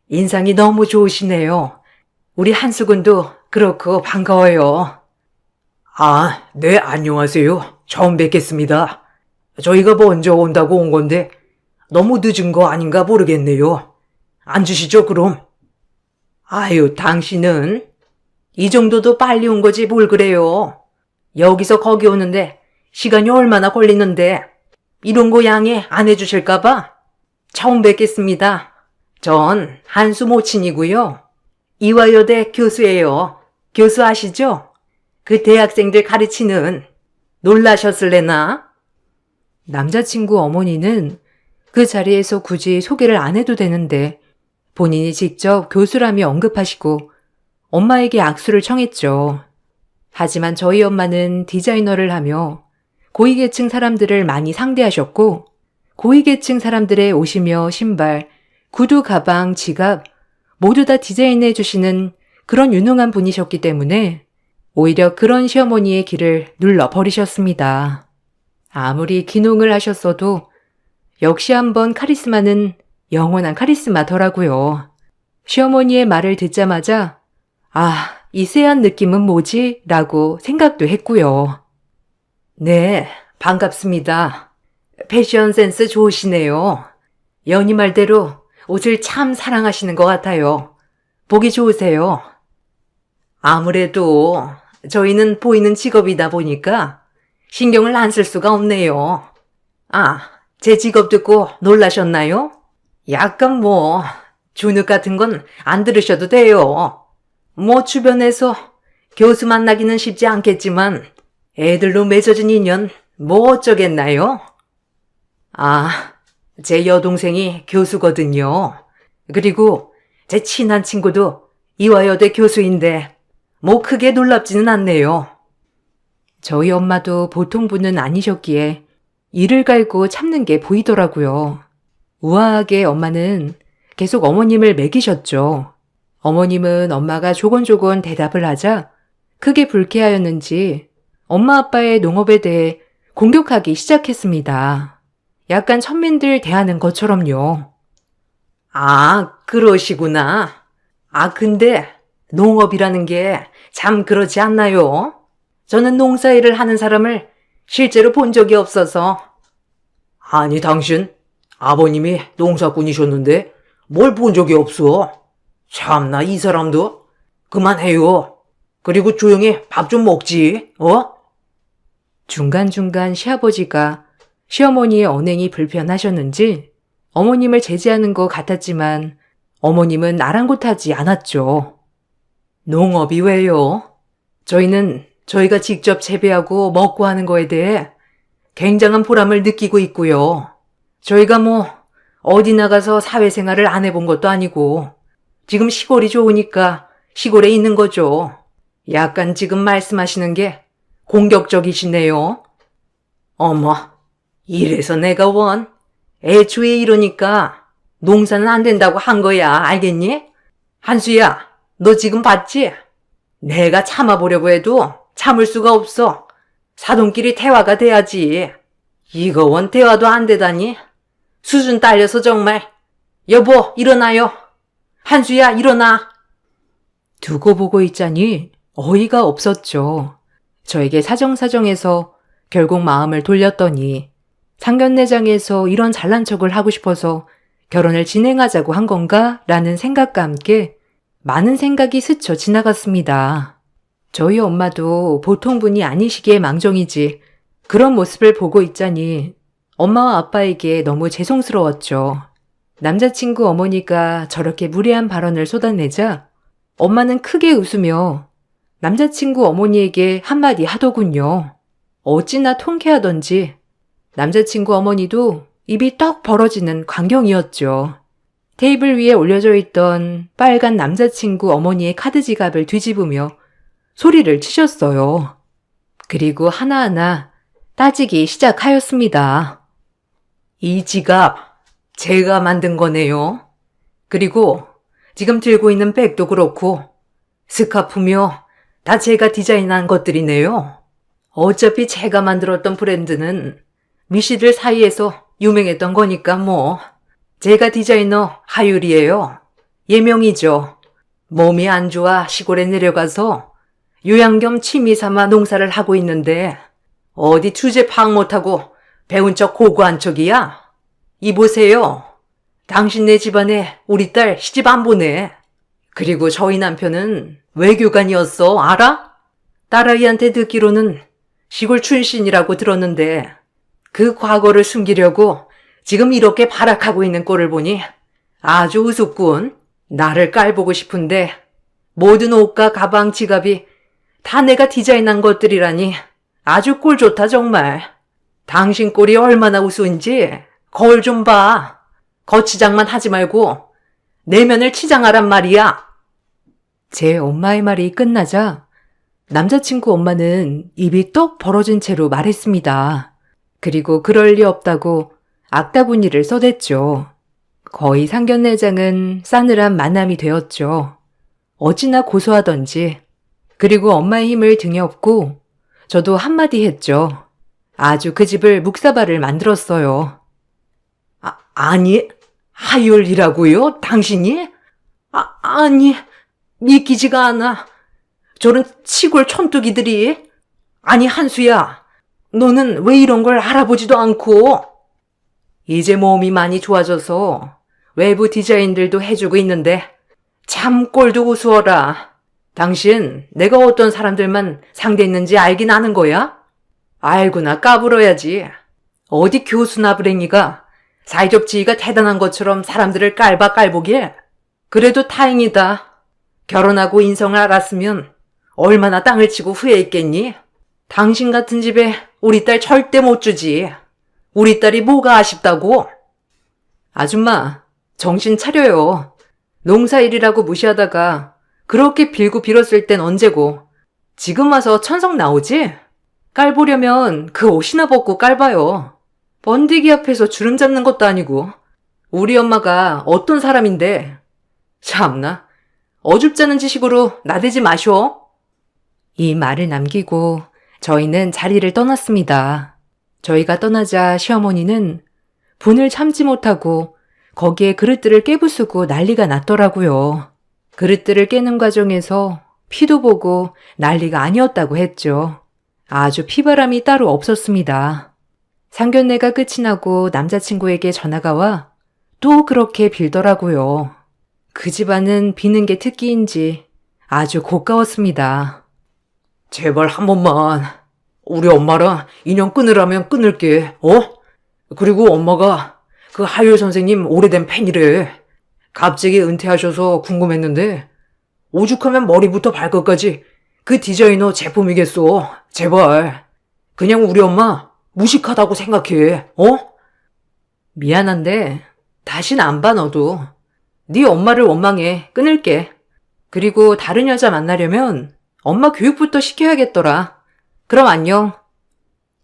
인상이 너무 좋으시네요. 우리 한수군도 그렇고 반가워요. 아, 네, 안녕하세요. 처음 뵙겠습니다. 저희가 먼저 온다고 온 건데 너무 늦은 거 아닌가 모르겠네요. 앉으시죠, 그럼. 아유, 당신은 이 정도도 빨리 온 거지 뭘 그래요. 여기서 거기 오는데 시간이 얼마나 걸리는데 이런 거 양해 안 해주실까 봐. 처음 뵙겠습니다. 전 한수 모친이고요. 이화여대 교수예요. 교수 아시죠? 그 대학생들 가르치는. 놀라셨을래나? 남자친구 어머니는 그 자리에서 굳이 소개를 안 해도 되는데 본인이 직접 교수라며 언급하시고 엄마에게 악수를 청했죠. 하지만 저희 엄마는 디자이너를 하며 고위계층 사람들을 많이 상대하셨고 고위계층 사람들의 옷이며 신발, 구두, 가방, 지갑 모두 다 디자인해 주시는 그런 유능한 분이셨기 때문에 오히려 그런 시어머니의 길을 눌러버리셨습니다. 아무리 기농을 하셨어도 역시 한번 카리스마는 영원한 카리스마더라고요. 시어머니의 말을 듣자마자 아, 이 쎄한 느낌은 뭐지? 라고 생각도 했고요. 네, 반갑습니다. 패션 센스 좋으시네요. 연희 말대로 옷을 참 사랑하시는 것 같아요. 보기 좋으세요. 아무래도 저희는 보이는 직업이다 보니까 신경을 안 쓸 수가 없네요. 아, 제 직업 듣고 놀라셨나요? 약간 주눅 같은 건 안 들으셔도 돼요. 주변에서 교수 만나기는 쉽지 않겠지만 애들로 맺어진 인연 어쩌겠나요? 아, 제 여동생이 교수거든요. 그리고 제 친한 친구도 이화여대 교수인데 크게 놀랍지는 않네요. 저희 엄마도 보통 분은 아니셨기에 이를 갈고 참는 게 보이더라고요. 우아하게 엄마는 계속 어머님을 매기셨죠. 어머님은 엄마가 조곤조곤 대답을 하자 크게 불쾌하였는지 엄마 아빠의 농업에 대해 공격하기 시작했습니다. 약간 천민들 대하는 것처럼요. 아, 그러시구나. 아, 근데 농업이라는 게 참 그렇지 않나요? 저는 농사일을 하는 사람을 실제로 본 적이 없어서. 아니, 당신 아버님이 농사꾼이셨는데 뭘 본 적이 없어? 참나, 이 사람도 그만해요. 그리고 조용히 밥 좀 먹지, 어? 중간중간 시아버지가 시어머니의 언행이 불편하셨는지 어머님을 제지하는 것 같았지만 어머님은 아랑곳하지 않았죠. 농업이 왜요? 저희는 저희가 직접 재배하고 먹고 하는 거에 대해 굉장한 보람을 느끼고 있고요. 저희가 뭐 어디 나가서 사회생활을 안 해본 것도 아니고 지금 시골이 좋으니까 시골에 있는 거죠. 약간 지금 말씀하시는 게 공격적이시네요. 어머, 이래서 내가 애초에 이러니까 농사는 안 된다고 한 거야, 알겠니? 한수야, 너 지금 봤지? 내가 참아보려고 해도 참을 수가 없어. 사돈끼리 대화가 돼야지. 이거 대화도 안 되다니. 수준 딸려서 정말. 여보, 일어나요. 한수야, 일어나. 두고 보고 있자니 어이가 없었죠. 저에게 사정사정해서 결국 마음을 돌렸더니 상견례장에서 이런 잘난 척을 하고 싶어서 결혼을 진행하자고 한 건가? 라는 생각과 함께 많은 생각이 스쳐 지나갔습니다. 저희 엄마도 보통 분이 아니시기에 망정이지 그런 모습을 보고 있자니 엄마와 아빠에게 너무 죄송스러웠죠. 남자친구 어머니가 저렇게 무례한 발언을 쏟아내자 엄마는 크게 웃으며 남자친구 어머니에게 한마디 하더군요. 어찌나 통쾌하던지 남자친구 어머니도 입이 떡 벌어지는 광경이었죠. 테이블 위에 올려져 있던 빨간 남자친구 어머니의 카드 지갑을 뒤집으며 소리를 치셨어요. 그리고 하나하나 따지기 시작하였습니다. 이 지갑 제가 만든 거네요. 그리고 지금 들고 있는 백도 그렇고 스카프며 다 제가 디자인한 것들이네요. 어차피 제가 만들었던 브랜드는 미씨들 사이에서 유명했던 거니까 뭐. 제가 디자이너 하율이에요. 예명이죠. 몸이 안 좋아 시골에 내려가서 요양 겸 취미 삼아 농사를 하고 있는데 어디 주제 파악 못하고 배운 척 고고한 척이야? 이보세요. 당신네 집안에 우리 딸 시집 안 보내. 그리고 저희 남편은 외교관이었어, 알아? 딸아이한테 듣기로는 시골 출신이라고 들었는데 그 과거를 숨기려고 지금 이렇게 발악하고 있는 꼴을 보니 아주 우습군. 나를 깔보고 싶은데 모든 옷과 가방, 지갑이 다 내가 디자인한 것들이라니 아주 꼴 좋다 정말. 당신 꼴이 얼마나 우스운지 거울 좀 봐. 거치장만 하지 말고 내면을 치장하란 말이야. 제 엄마의 말이 끝나자 남자친구 엄마는 입이 떡 벌어진 채로 말했습니다. 그리고 그럴 리 없다고 악다구니를 써댔죠. 거의 상견례장은 싸늘한 만남이 되었죠. 어찌나 고소하던지. 그리고 엄마의 힘을 등에 업고 저도 한마디 했죠. 아주 그 집을 묵사발을 만들었어요. 아니, 하율이라고요? 당신이? 아니, 믿기지가 않아. 저런 시골 촌뚜기들이. 아니, 한수야, 너는 왜 이런 걸 알아보지도 않고? 이제 몸이 많이 좋아져서 외부 디자인들도 해주고 있는데 참 꼴도 우스워라. 당신 내가 어떤 사람들만 상대했는지 알긴 아는 거야? 알구나 까불어야지. 어디 교수나 불행이가 사회적 지위가 대단한 것처럼 사람들을 깔봐 깔보길. 그래도 다행이다. 결혼하고 인성을 알았으면 얼마나 땅을 치고 후회했겠니? 당신 같은 집에 우리 딸 절대 못 주지. 우리 딸이 뭐가 아쉽다고? 아줌마, 정신 차려요. 농사일이라고 무시하다가 그렇게 빌고 빌었을 땐 언제고. 지금 와서 천성 나오지? 깔보려면 그 옷이나 벗고 깔봐요. 번데기 앞에서 주름 잡는 것도 아니고. 우리 엄마가 어떤 사람인데. 참나, 어줍잖은 지식으로 나대지 마쇼. 이 말을 남기고 저희는 자리를 떠났습니다. 저희가 떠나자 시어머니는 분을 참지 못하고 거기에 그릇들을 깨부수고 난리가 났더라고요. 그릇들을 깨는 과정에서 피도 보고 난리가 아니었다고 했죠. 아주 피바람이 따로 없었습니다. 상견례가 끝이 나고 남자친구에게 전화가 와 또 그렇게 빌더라고요. 그 집안은 비는 게 특기인지 아주 고가웠습니다. 제발 한 번만. 우리 엄마랑 인연 끊으라면 끊을게, 그리고 엄마가 그 하율 선생님 오래된 팬이래. 갑자기 은퇴하셔서 궁금했는데, 오죽하면 머리부터 발끝까지 그 디자이너 제품이겠어. 제발. 그냥 우리 엄마 무식하다고 생각해, 미안한데 다신 안 봐 너도. 네 엄마를 원망해. 끊을게. 그리고 다른 여자 만나려면 엄마 교육부터 시켜야겠더라. 그럼 안녕.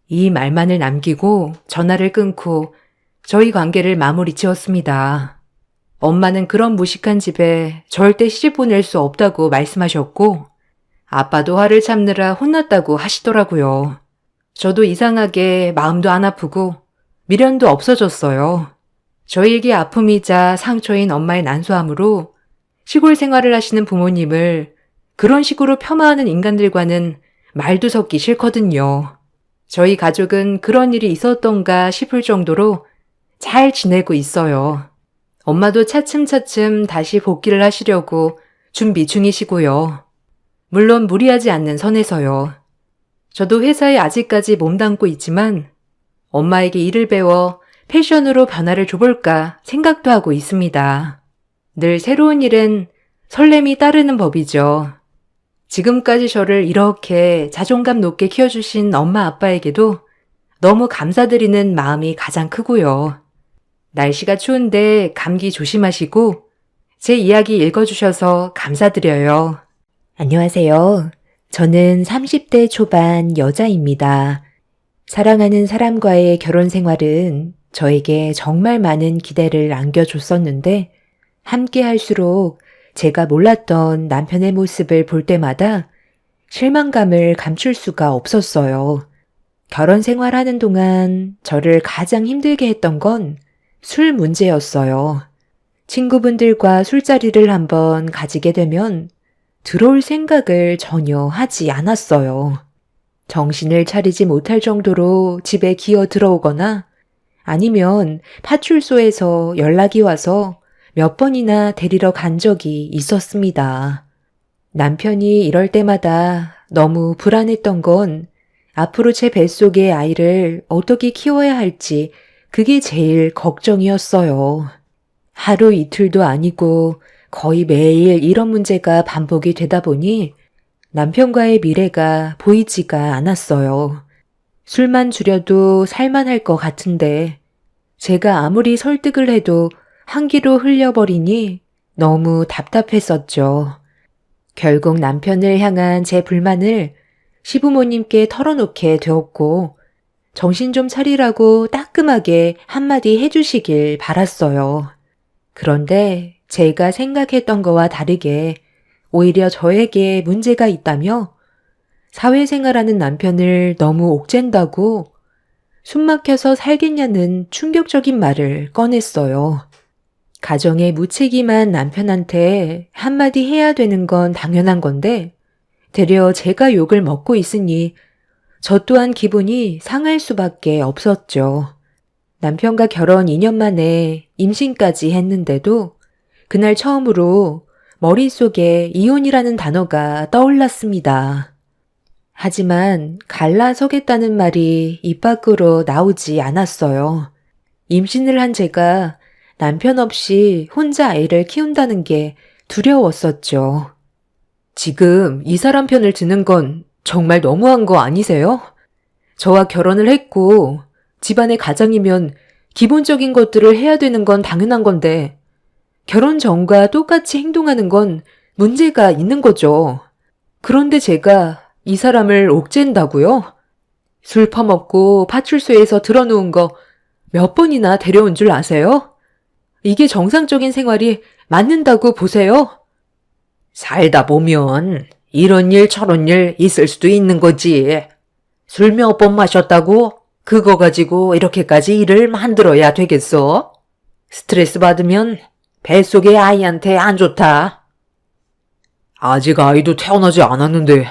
이 말만을 남기고 전화를 끊고 저희 관계를 마무리 지었습니다. 엄마는 그런 무식한 집에 절대 시집 보낼 수 없다고 말씀하셨고 아빠도 화를 참느라 혼났다고 하시더라고요. 저도 이상하게 마음도 안 아프고 미련도 없어졌어요. 저희에게 아픔이자 상처인 엄마의 난소함으로 시골 생활을 하시는 부모님을 그런 식으로 폄하하는 인간들과는 말도 섞기 싫거든요. 저희 가족은 그런 일이 있었던가 싶을 정도로 잘 지내고 있어요. 엄마도 차츰차츰 다시 복귀를 하시려고 준비 중이시고요. 물론 무리하지 않는 선에서요. 저도 회사에 아직까지 몸담고 있지만 엄마에게 일을 배워 패션으로 변화를 줘볼까 생각도 하고 있습니다. 늘 새로운 일엔 설렘이 따르는 법이죠. 지금까지 저를 이렇게 자존감 높게 키워주신 엄마 아빠에게도 너무 감사드리는 마음이 가장 크고요. 날씨가 추운데 감기 조심하시고 제 이야기 읽어주셔서 감사드려요. 안녕하세요. 저는 30대 초반 여자입니다. 사랑하는 사람과의 결혼 생활은 저에게 정말 많은 기대를 안겨줬었는데 함께 할수록 제가 몰랐던 남편의 모습을 볼 때마다 실망감을 감출 수가 없었어요. 결혼 생활하는 동안 저를 가장 힘들게 했던 건 술 문제였어요. 친구분들과 술자리를 한번 가지게 되면 들어올 생각을 전혀 하지 않았어요. 정신을 차리지 못할 정도로 집에 기어 들어오거나 아니면 파출소에서 연락이 와서 몇 번이나 데리러 간 적이 있었습니다. 남편이 이럴 때마다 너무 불안했던 건 앞으로 제 뱃속의 아이를 어떻게 키워야 할지 그게 제일 걱정이었어요. 하루 이틀도 아니고 거의 매일 이런 문제가 반복이 되다 보니 남편과의 미래가 보이지가 않았어요. 술만 줄여도 살만할 것 같은데 제가 아무리 설득을 해도 한기로 흘려버리니 너무 답답했었죠. 결국 남편을 향한 제 불만을 시부모님께 털어놓게 되었고 정신 좀 차리라고 따끔하게 한마디 해주시길 바랐어요. 그런데 제가 생각했던 거와 다르게 오히려 저에게 문제가 있다며 사회생활하는 남편을 너무 옥죄인다고 숨막혀서 살겠냐는 충격적인 말을 꺼냈어요. 가정에 무책임한 남편한테 한마디 해야 되는 건 당연한 건데 되려 제가 욕을 먹고 있으니 저 또한 기분이 상할 수밖에 없었죠. 남편과 결혼 2년 만에 임신까지 했는데도 그날 처음으로 머릿속에 이혼이라는 단어가 떠올랐습니다. 하지만 갈라서겠다는 말이 입 밖으로 나오지 않았어요. 임신을 한 제가 남편 없이 혼자 아이를 키운다는 게 두려웠었죠. 지금 이 사람 편을 드는 건 정말 너무한 거 아니세요? 저와 결혼을 했고 집안의 가장이면 기본적인 것들을 해야 되는 건 당연한 건데 결혼 전과 똑같이 행동하는 건 문제가 있는 거죠. 그런데 제가 이 사람을 옥죄인다고요? 술 퍼먹고 파출소에서 들어놓은 거 몇 번이나 데려온 줄 아세요? 이게 정상적인 생활이 맞는다고 보세요? 살다 보면 이런 일 저런 일 있을 수도 있는 거지. 술 몇 번 마셨다고 그거 가지고 이렇게까지 일을 만들어야 되겠어? 스트레스 받으면 뱃속의 아이한테 안 좋다. 아직 아이도 태어나지 않았는데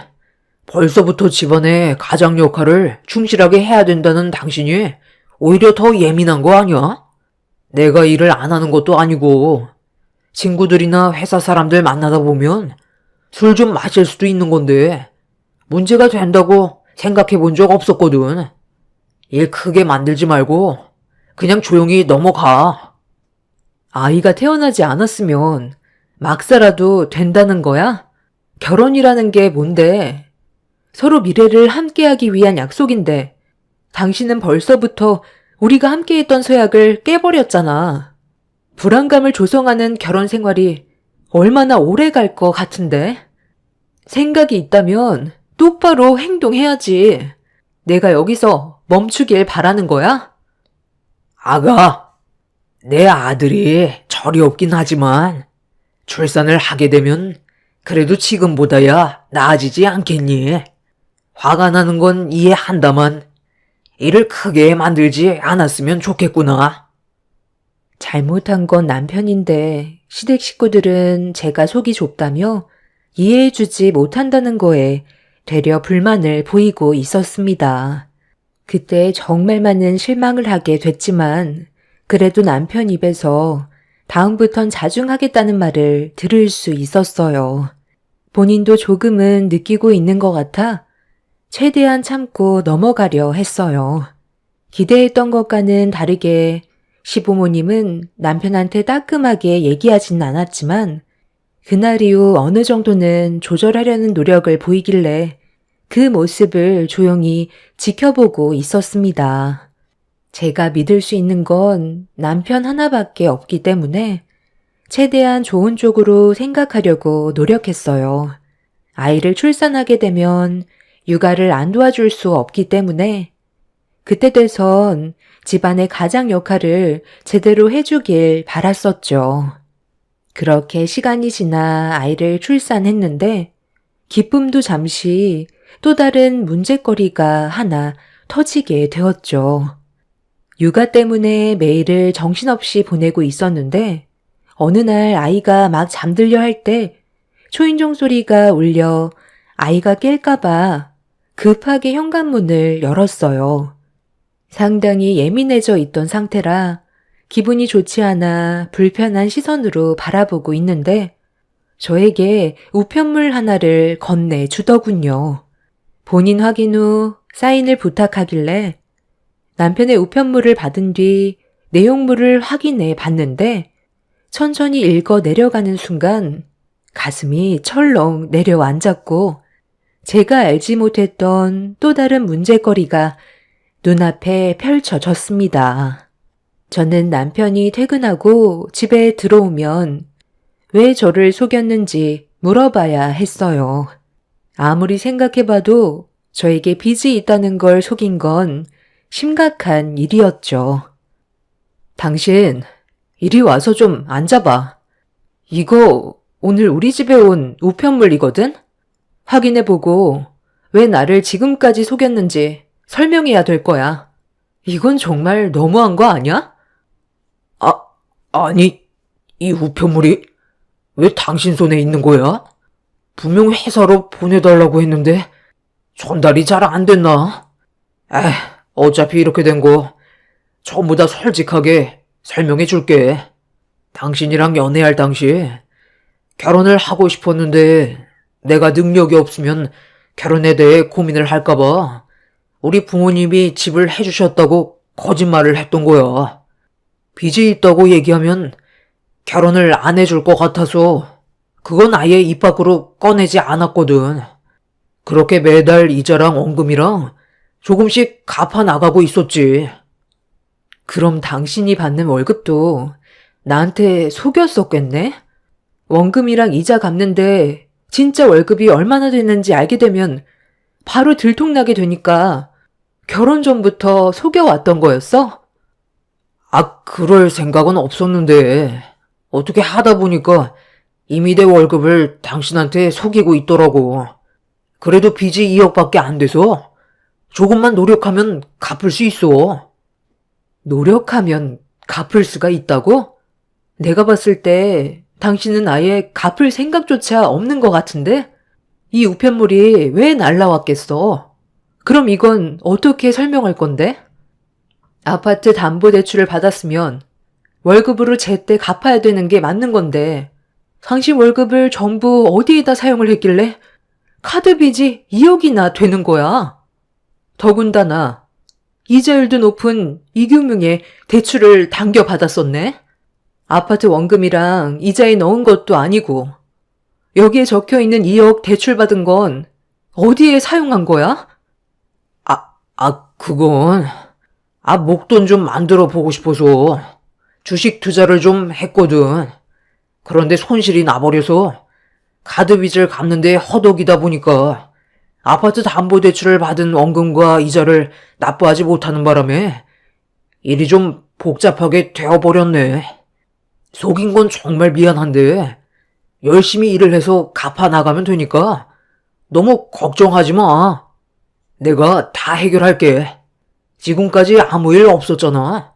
벌써부터 집안의 가장 역할을 충실하게 해야 된다는 당신이 오히려 더 예민한 거 아니야? 내가 일을 안 하는 것도 아니고 친구들이나 회사 사람들 만나다 보면 술 좀 마실 수도 있는 건데 문제가 된다고 생각해 본 적 없었거든. 일 크게 만들지 말고 그냥 조용히 넘어가. 아이가 태어나지 않았으면 막 살아도 된다는 거야? 결혼이라는 게 뭔데? 서로 미래를 함께하기 위한 약속인데 당신은 벌써부터 우리가 함께했던 서약을 깨버렸잖아. 불안감을 조성하는 결혼 생활이 얼마나 오래 갈 것 같은데? 생각이 있다면 똑바로 행동해야지. 내가 여기서 멈추길 바라는 거야? 아가, 내 아들이 철이 없긴 하지만 출산을 하게 되면 그래도 지금보다야 나아지지 않겠니? 화가 나는 건 이해한다만 일을 크게 만들지 않았으면 좋겠구나. 잘못한 건 남편인데 시댁 식구들은 제가 속이 좁다며 이해해주지 못한다는 거에 되려 불만을 보이고 있었습니다. 그때 정말 많은 실망을 하게 됐지만 그래도 남편 입에서 다음부턴 자중하겠다는 말을 들을 수 있었어요. 본인도 조금은 느끼고 있는 것 같아 최대한 참고 넘어가려 했어요. 기대했던 것과는 다르게 시부모님은 남편한테 따끔하게 얘기하진 않았지만 그날 이후 어느 정도는 조절하려는 노력을 보이길래 그 모습을 조용히 지켜보고 있었습니다. 제가 믿을 수 있는 건 남편 하나밖에 없기 때문에 최대한 좋은 쪽으로 생각하려고 노력했어요. 아이를 출산하게 되면 육아를 안 도와줄 수 없기 때문에 그때 돼선 집안의 가장 역할을 제대로 해주길 바랐었죠. 그렇게 시간이 지나 아이를 출산했는데 기쁨도 잠시 또 다른 문제거리가 하나 터지게 되었죠. 육아 때문에 매일을 정신없이 보내고 있었는데 어느 날 아이가 막 잠들려 할 때 초인종 소리가 울려 아이가 깰까봐 급하게 현관문을 열었어요. 상당히 예민해져 있던 상태라 기분이 좋지 않아 불편한 시선으로 바라보고 있는데 저에게 우편물 하나를 건네주더군요. 본인 확인 후 사인을 부탁하길래 남편의 우편물을 받은 뒤 내용물을 확인해 봤는데 천천히 읽어 내려가는 순간 가슴이 철렁 내려앉았고 제가 알지 못했던 또 다른 문제거리가 눈앞에 펼쳐졌습니다. 저는 남편이 퇴근하고 집에 들어오면 왜 저를 속였는지 물어봐야 했어요. 아무리 생각해봐도 저에게 빚이 있다는 걸 속인 건 심각한 일이었죠. 당신, 이리 와서 좀 앉아봐. 이거 오늘 우리 집에 온 우편물이거든? 확인해보고 왜 나를 지금까지 속였는지 설명해야 될 거야. 이건 정말 너무한 거 아니야? 아니, 이 우편물이 왜 당신 손에 있는 거야? 분명 회사로 보내달라고 했는데 전달이 잘 안 됐나? 어차피 이렇게 된 거 전부 다 솔직하게 설명해 줄게. 당신이랑 연애할 당시 결혼을 하고 싶었는데 내가 능력이 없으면 결혼에 대해 고민을 할까봐 우리 부모님이 집을 해주셨다고 거짓말을 했던 거야. 빚이 있다고 얘기하면 결혼을 안 해줄 것 같아서 그건 아예 입 밖으로 꺼내지 않았거든. 그렇게 매달 이자랑 원금이랑 조금씩 갚아 나가고 있었지. 그럼 당신이 받는 월급도 나한테 속였었겠네? 원금이랑 이자 갚는데 진짜 월급이 얼마나 되는지 알게 되면 바로 들통나게 되니까 결혼 전부터 속여왔던 거였어? 그럴 생각은 없었는데 어떻게 하다 보니까 이미 내 월급을 당신한테 속이고 있더라고. 그래도 빚이 2억밖에 안 돼서 조금만 노력하면 갚을 수 있어. 노력하면 갚을 수가 있다고? 내가 봤을 때 당신은 아예 갚을 생각조차 없는 것 같은데? 이 우편물이 왜 날라왔겠어? 그럼 이건 어떻게 설명할 건데? 아파트 담보대출을 받았으면 월급으로 제때 갚아야 되는 게 맞는 건데 당신 월급을 전부 어디에다 사용을 했길래 카드 빚이 2억이나 되는 거야. 더군다나 이자율도 높은 이금융에 대출을 당겨받았었네. 아파트 원금이랑 이자에 넣은 것도 아니고 여기에 적혀있는 2억 대출받은 건 어디에 사용한 거야? 그건, 목돈 좀 만들어 보고 싶어서 주식 투자를 좀 했거든. 그런데 손실이 나버려서 카드 빚을 갚는데 허덕이다 보니까 아파트 담보대출을 받은 원금과 이자를 납부하지 못하는 바람에 일이 좀 복잡하게 되어버렸네. 속인 건 정말 미안한데 열심히 일을 해서 갚아 나가면 되니까 너무 걱정하지 마. 내가 다 해결할게. 지금까지 아무 일 없었잖아.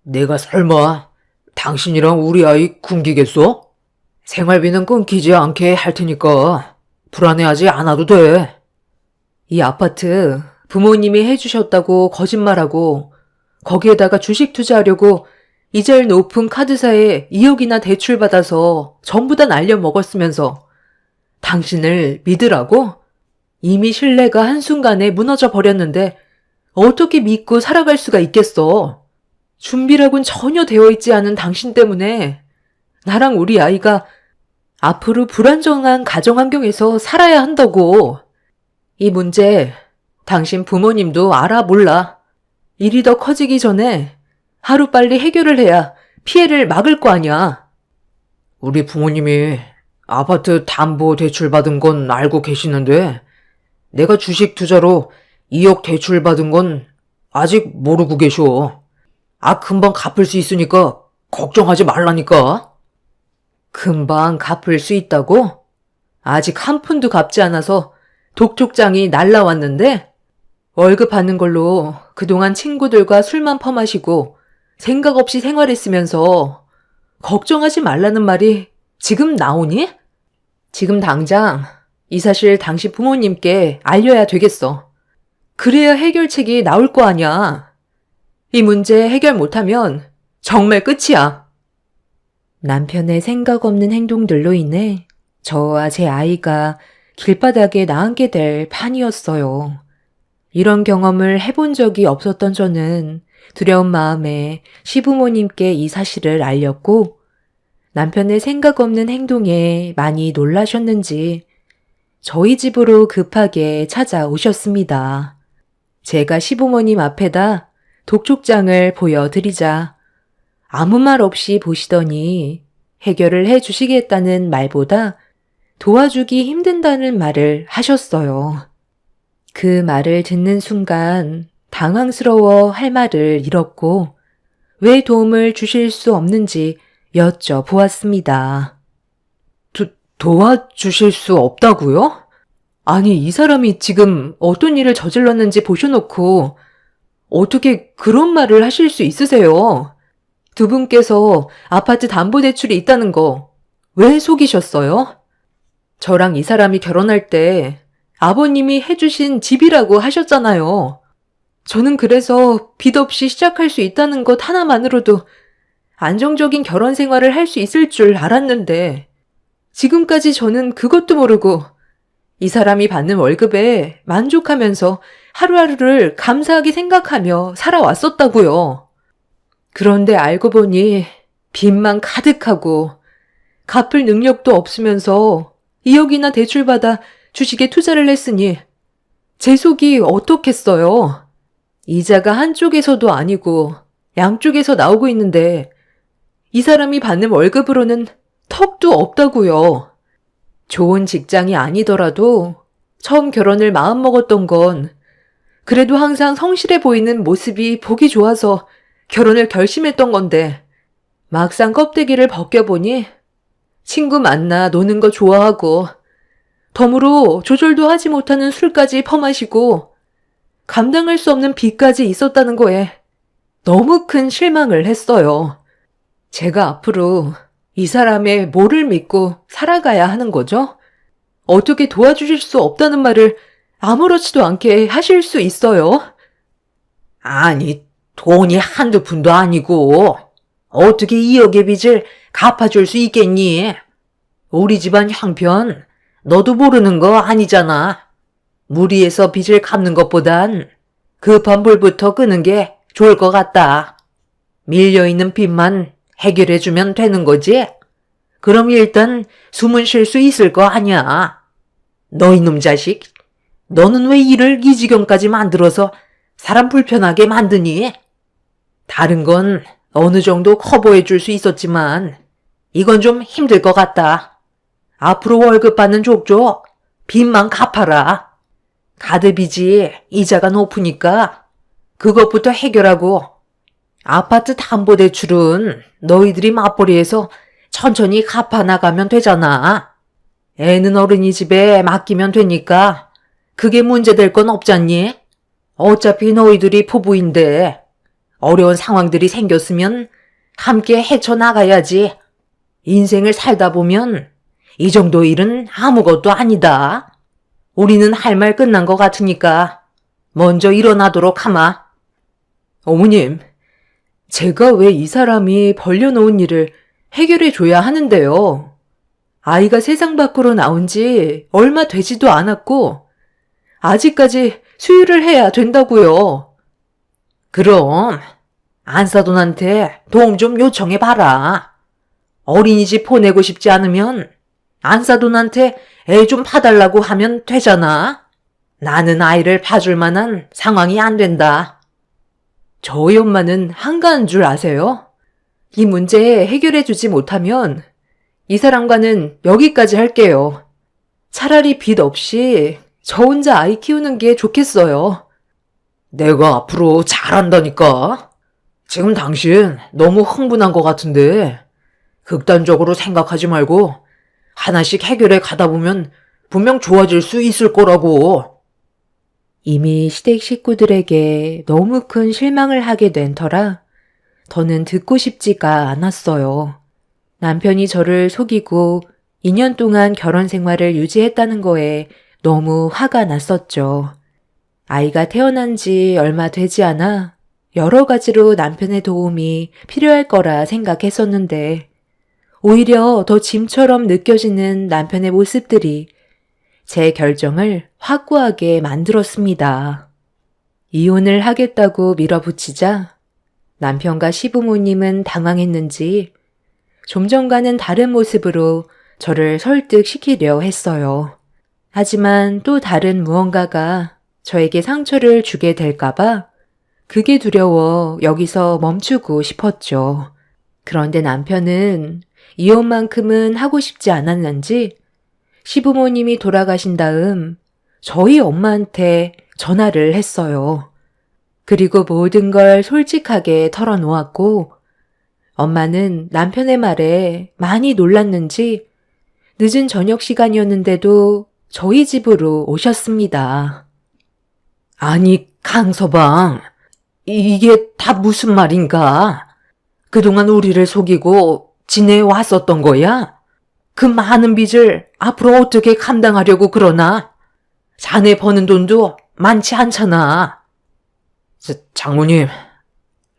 내가 설마 당신이랑 우리 아이 굶기겠어? 생활비는 끊기지 않게 할 테니까 불안해하지 않아도 돼. 이 아파트 부모님이 해주셨다고 거짓말하고 거기에다가 주식 투자하려고 이자율 높은 카드사에 2억이나 대출받아서 전부 다 날려먹었으면서 당신을 믿으라고? 이미 신뢰가 한순간에 무너져 버렸는데 어떻게 믿고 살아갈 수가 있겠어? 준비라곤 전혀 되어 있지 않은 당신 때문에 나랑 우리 아이가 앞으로 불안정한 가정 환경에서 살아야 한다고. 이 문제 당신 부모님도 알아 몰라. 일이 더 커지기 전에 하루빨리 해결을 해야 피해를 막을 거 아니야. 우리 부모님이 아파트 담보 대출 받은 건 알고 계시는데 내가 주식 투자로 2억 대출 받은 건 아직 모르고 계셔. 금방 갚을 수 있으니까 걱정하지 말라니까. 금방 갚을 수 있다고? 아직 한 푼도 갚지 않아서 독촉장이 날라왔는데 월급 받는 걸로 그동안 친구들과 술만 퍼마시고 생각 없이 생활했으면서 걱정하지 말라는 말이 지금 나오니? 지금 당장 이 사실 당신 부모님께 알려야 되겠어. 그래야 해결책이 나올 거 아니야. 이 문제 해결 못하면 정말 끝이야. 남편의 생각 없는 행동들로 인해 저와 제 아이가 길바닥에 나앉게 될 판이었어요. 이런 경험을 해본 적이 없었던 저는 두려운 마음에 시부모님께 이 사실을 알렸고 남편의 생각 없는 행동에 많이 놀라셨는지 저희 집으로 급하게 찾아오셨습니다. 제가 시부모님 앞에다 독촉장을 보여드리자 아무 말 없이 보시더니 해결을 해 주시겠다는 말보다 도와주기 힘든다는 말을 하셨어요. 그 말을 듣는 순간 당황스러워 할 말을 잃었고 왜 도움을 주실 수 없는지 여쭤보았습니다. 도와주실 수 없다고요? 아니, 이 사람이 지금 어떤 일을 저질렀는지 보셔놓고 어떻게 그런 말을 하실 수 있으세요? 두 분께서 아파트 담보대출이 있다는 거 왜 속이셨어요? 저랑 이 사람이 결혼할 때 아버님이 해주신 집이라고 하셨잖아요. 저는 그래서 빚 없이 시작할 수 있다는 것 하나만으로도 안정적인 결혼 생활을 할 수 있을 줄 알았는데 지금까지 저는 그것도 모르고 이 사람이 받는 월급에 만족하면서 하루하루를 감사하게 생각하며 살아왔었다고요. 그런데 알고 보니 빚만 가득하고 갚을 능력도 없으면서 2억이나 대출받아 주식에 투자를 했으니 제 속이 어떻겠어요. 이자가 한쪽에서도 아니고 양쪽에서 나오고 있는데 이 사람이 받는 월급으로는 턱도 없다고요. 좋은 직장이 아니더라도 처음 결혼을 마음먹었던 건 그래도 항상 성실해 보이는 모습이 보기 좋아서 결혼을 결심했던 건데 막상 껍데기를 벗겨보니 친구 만나 노는 거 좋아하고 덤으로 조절도 하지 못하는 술까지 퍼마시고 감당할 수 없는 빚까지 있었다는 거에 너무 큰 실망을 했어요. 제가 앞으로 이 사람의 뭐를 믿고 살아가야 하는 거죠? 어떻게 도와주실 수 없다는 말을 아무렇지도 않게 하실 수 있어요? 아니, 돈이 한두 푼도 아니고 어떻게 2억의 빚을 갚아줄 수 있겠니? 우리 집안 형편 너도 모르는 거 아니잖아. 무리해서 빚을 갚는 것보단 급한 불부터 끄는 게 좋을 것 같다. 밀려있는 빚만 해결해주면 되는 거지? 그럼 일단 숨은 쉴 수 있을 거 아니야. 너 이놈 자식, 너는 왜 일을 이 지경까지 만들어서 사람 불편하게 만드니? 다른 건 어느 정도 커버해 줄 수 있었지만 이건 좀 힘들 것 같다. 앞으로 월급 받는 족족 빚만 갚아라. 카드 빚이 이자가 높으니까 그것부터 해결하고 아파트 담보대출은 너희들이 맞벌이해서 천천히 갚아 나가면 되잖아. 애는 어린이 집에 맡기면 되니까 그게 문제될 건 없잖니? 어차피 너희들이 부부인데 어려운 상황들이 생겼으면 함께 헤쳐나가야지. 인생을 살다 보면 이 정도 일은 아무것도 아니다. 우리는 할 말 끝난 것 같으니까 먼저 일어나도록 하마. 어머님, 제가 왜 이 사람이 벌려놓은 일을 해결해 줘야 하는데요? 아이가 세상 밖으로 나온 지 얼마 되지도 않았고, 아직까지 수유를 해야 된다고요. 그럼 안사돈한테 도움 좀 요청해봐라. 어린이집 보내고 싶지 않으면 안사돈한테 애 좀 봐달라고 하면 되잖아. 나는 아이를 봐줄 만한 상황이 안 된다. 저희 엄마는 한가한 줄 아세요? 이 문제 해결해 주지 못하면 이 사람과는 여기까지 할게요. 차라리 빚 없이 저 혼자 아이 키우는 게 좋겠어요. 내가 앞으로 잘한다니까. 지금 당신 너무 흥분한 것 같은데 극단적으로 생각하지 말고 하나씩 해결해 가다 보면 분명 좋아질 수 있을 거라고. 이미 시댁 식구들에게 너무 큰 실망을 하게 된 터라 더는 듣고 싶지가 않았어요. 남편이 저를 속이고 2년 동안 결혼 생활을 유지했다는 거에 너무 화가 났었죠. 아이가 태어난 지 얼마 되지 않아 여러 가지로 남편의 도움이 필요할 거라 생각했었는데 오히려 더 짐처럼 느껴지는 남편의 모습들이 제 결정을 확고하게 만들었습니다. 이혼을 하겠다고 밀어붙이자 남편과 시부모님은 당황했는지 좀 전과는 다른 모습으로 저를 설득시키려 했어요. 하지만 또 다른 무언가가 저에게 상처를 주게 될까봐 그게 두려워 여기서 멈추고 싶었죠. 그런데 남편은 이혼만큼은 하고 싶지 않았는지 시부모님이 돌아가신 다음 저희 엄마한테 전화를 했어요. 그리고 모든 걸 솔직하게 털어놓았고 엄마는 남편의 말에 많이 놀랐는지 늦은 저녁 시간이었는데도 저희 집으로 오셨습니다. 아니, 강서방, 이게 다 무슨 말인가? 그동안 우리를 속이고 지내왔었던 거야? 그 많은 빚을 앞으로 어떻게 감당하려고 그러나? 자네 버는 돈도 많지 않잖아. 장모님,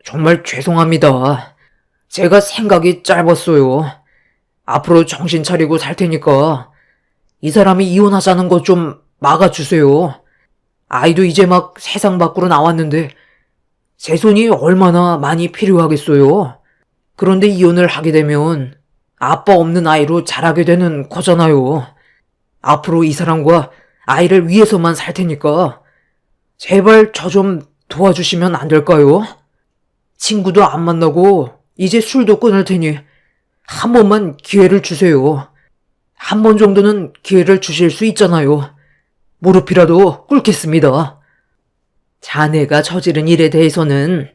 정말 죄송합니다. 제가 생각이 짧았어요. 앞으로 정신 차리고 살 테니까 이 사람이 이혼하자는 거 좀 막아주세요. 아이도 이제 막 세상 밖으로 나왔는데 제 손이 얼마나 많이 필요하겠어요. 그런데 이혼을 하게 되면 아빠 없는 아이로 자라게 되는 거잖아요. 앞으로 이 사람과 아이를 위해서만 살 테니까 제발 저 좀 도와주시면 안 될까요? 친구도 안 만나고 이제 술도 끊을 테니 한 번만 기회를 주세요. 한 번 정도는 기회를 주실 수 있잖아요. 무릎이라도 꿇겠습니다. 자네가 저지른 일에 대해서는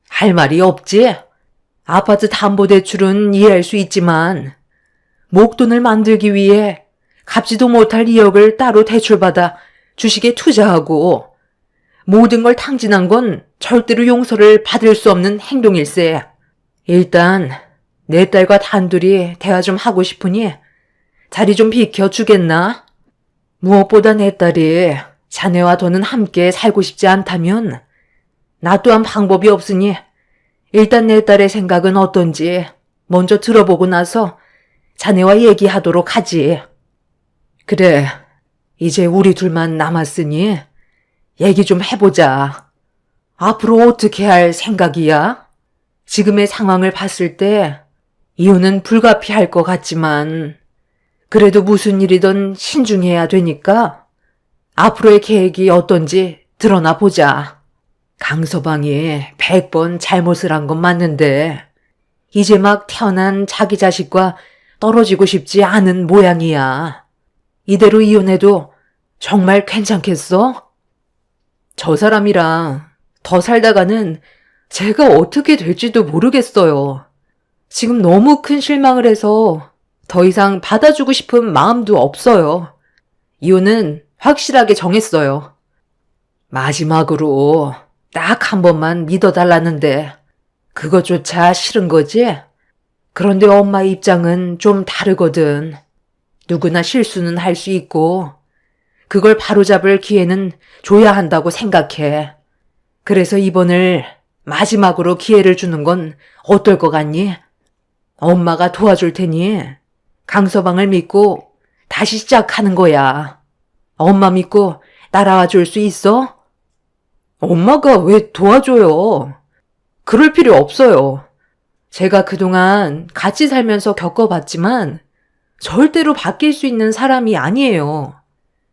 할 말이 없지? 아파트 담보대출은 이해할 수 있지만 목돈을 만들기 위해 갚지도 못할 2억을 따로 대출받아 주식에 투자하고 모든 걸 탕진한 건 절대로 용서를 받을 수 없는 행동일세. 일단 내 딸과 단둘이 대화 좀 하고 싶으니 자리 좀 비켜주겠나? 무엇보다 내 딸이 자네와 더는 함께 살고 싶지 않다면 나 또한 방법이 없으니 일단 내 딸의 생각은 어떤지 먼저 들어보고 나서 자네와 얘기하도록 하지. 그래, 이제 우리 둘만 남았으니 얘기 좀 해보자. 앞으로 어떻게 할 생각이야? 지금의 상황을 봤을 때 이혼은 불가피할 것 같지만 그래도 무슨 일이든 신중해야 되니까 앞으로의 계획이 어떤지 드러나 보자. 강서방이 100번 잘못을 한 건 맞는데 이제 막 태어난 자기 자식과 떨어지고 싶지 않은 모양이야. 이대로 이혼해도 정말 괜찮겠어? 저 사람이랑 더 살다가는 제가 어떻게 될지도 모르겠어요. 지금 너무 큰 실망을 해서 더 이상 받아주고 싶은 마음도 없어요. 이혼은 확실하게 정했어요. 마지막으로 딱 한 번만 믿어달라는데 그것조차 싫은 거지? 그런데 엄마의 입장은 좀 다르거든. 누구나 실수는 할 수 있고 그걸 바로잡을 기회는 줘야 한다고 생각해. 그래서 이번을 마지막으로 기회를 주는 건 어떨 것 같니? 엄마가 도와줄 테니 강서방을 믿고 다시 시작하는 거야. 엄마 믿고 따라와 줄 수 있어? 엄마가 왜 도와줘요? 그럴 필요 없어요. 제가 그동안 같이 살면서 겪어봤지만 절대로 바뀔 수 있는 사람이 아니에요.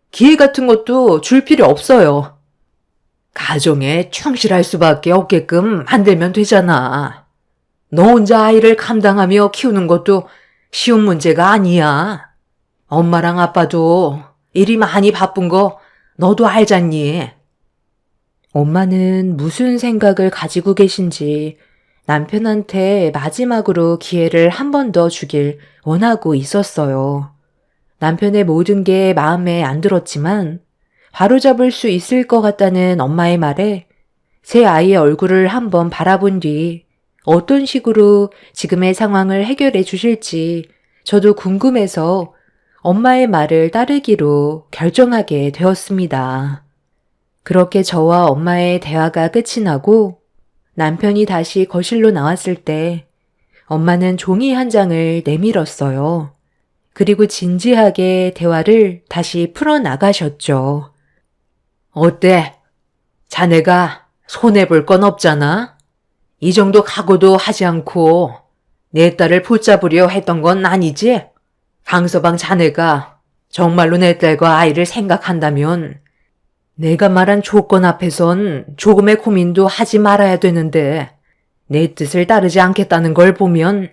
기회 같은 것도 줄 필요 없어요. 가정에 충실할 수밖에 없게끔 만들면 되잖아. 너 혼자 아이를 감당하며 키우는 것도 쉬운 문제가 아니야. 엄마랑 아빠도 일이 많이 바쁜 거 너도 알잖니? 엄마는 무슨 생각을 가지고 계신지 남편한테 마지막으로 기회를 한 번 더 주길 원하고 있었어요. 남편의 모든 게 마음에 안 들었지만 바로잡을 수 있을 것 같다는 엄마의 말에 제 아이의 얼굴을 한번 바라본 뒤 어떤 식으로 지금의 상황을 해결해 주실지 저도 궁금해서 엄마의 말을 따르기로 결정하게 되었습니다. 그렇게 저와 엄마의 대화가 끝이 나고 남편이 다시 거실로 나왔을 때 엄마는 종이 한 장을 내밀었어요. 그리고 진지하게 대화를 다시 풀어나가셨죠. 어때? 자네가 손해볼 건 없잖아? 이 정도 각오도 하지 않고 내 딸을 붙잡으려 했던 건 아니지? 강서방 자네가 정말로 내 딸과 아이를 생각한다면 내가 말한 조건 앞에선 조금의 고민도 하지 말아야 되는데 내 뜻을 따르지 않겠다는 걸 보면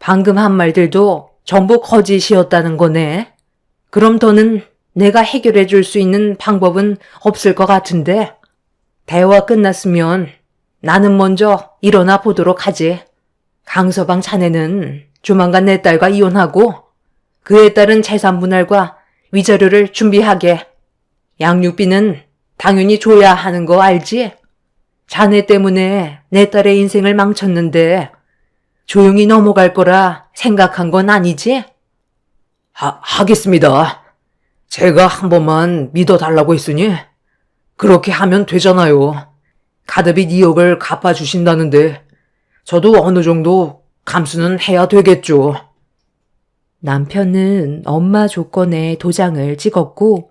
방금 한 말들도 전부 거짓이었다는 거네. 그럼 더는 내가 해결해 줄 수 있는 방법은 없을 것 같은데 대화 끝났으면 나는 먼저 일어나 보도록 하지. 강서방 자네는 조만간 내 딸과 이혼하고 그에 따른 재산 분할과 위자료를 준비하게. 양육비는 당연히 줘야 하는 거 알지? 자네 때문에 내 딸의 인생을 망쳤는데 조용히 넘어갈 거라 생각한 건 아니지? 하겠습니다. 제가 한 번만 믿어달라고 했으니 그렇게 하면 되잖아요. 가드빚 2억을 갚아주신다는데 저도 어느 정도 감수는 해야 되겠죠. 남편은 엄마 조건에 도장을 찍었고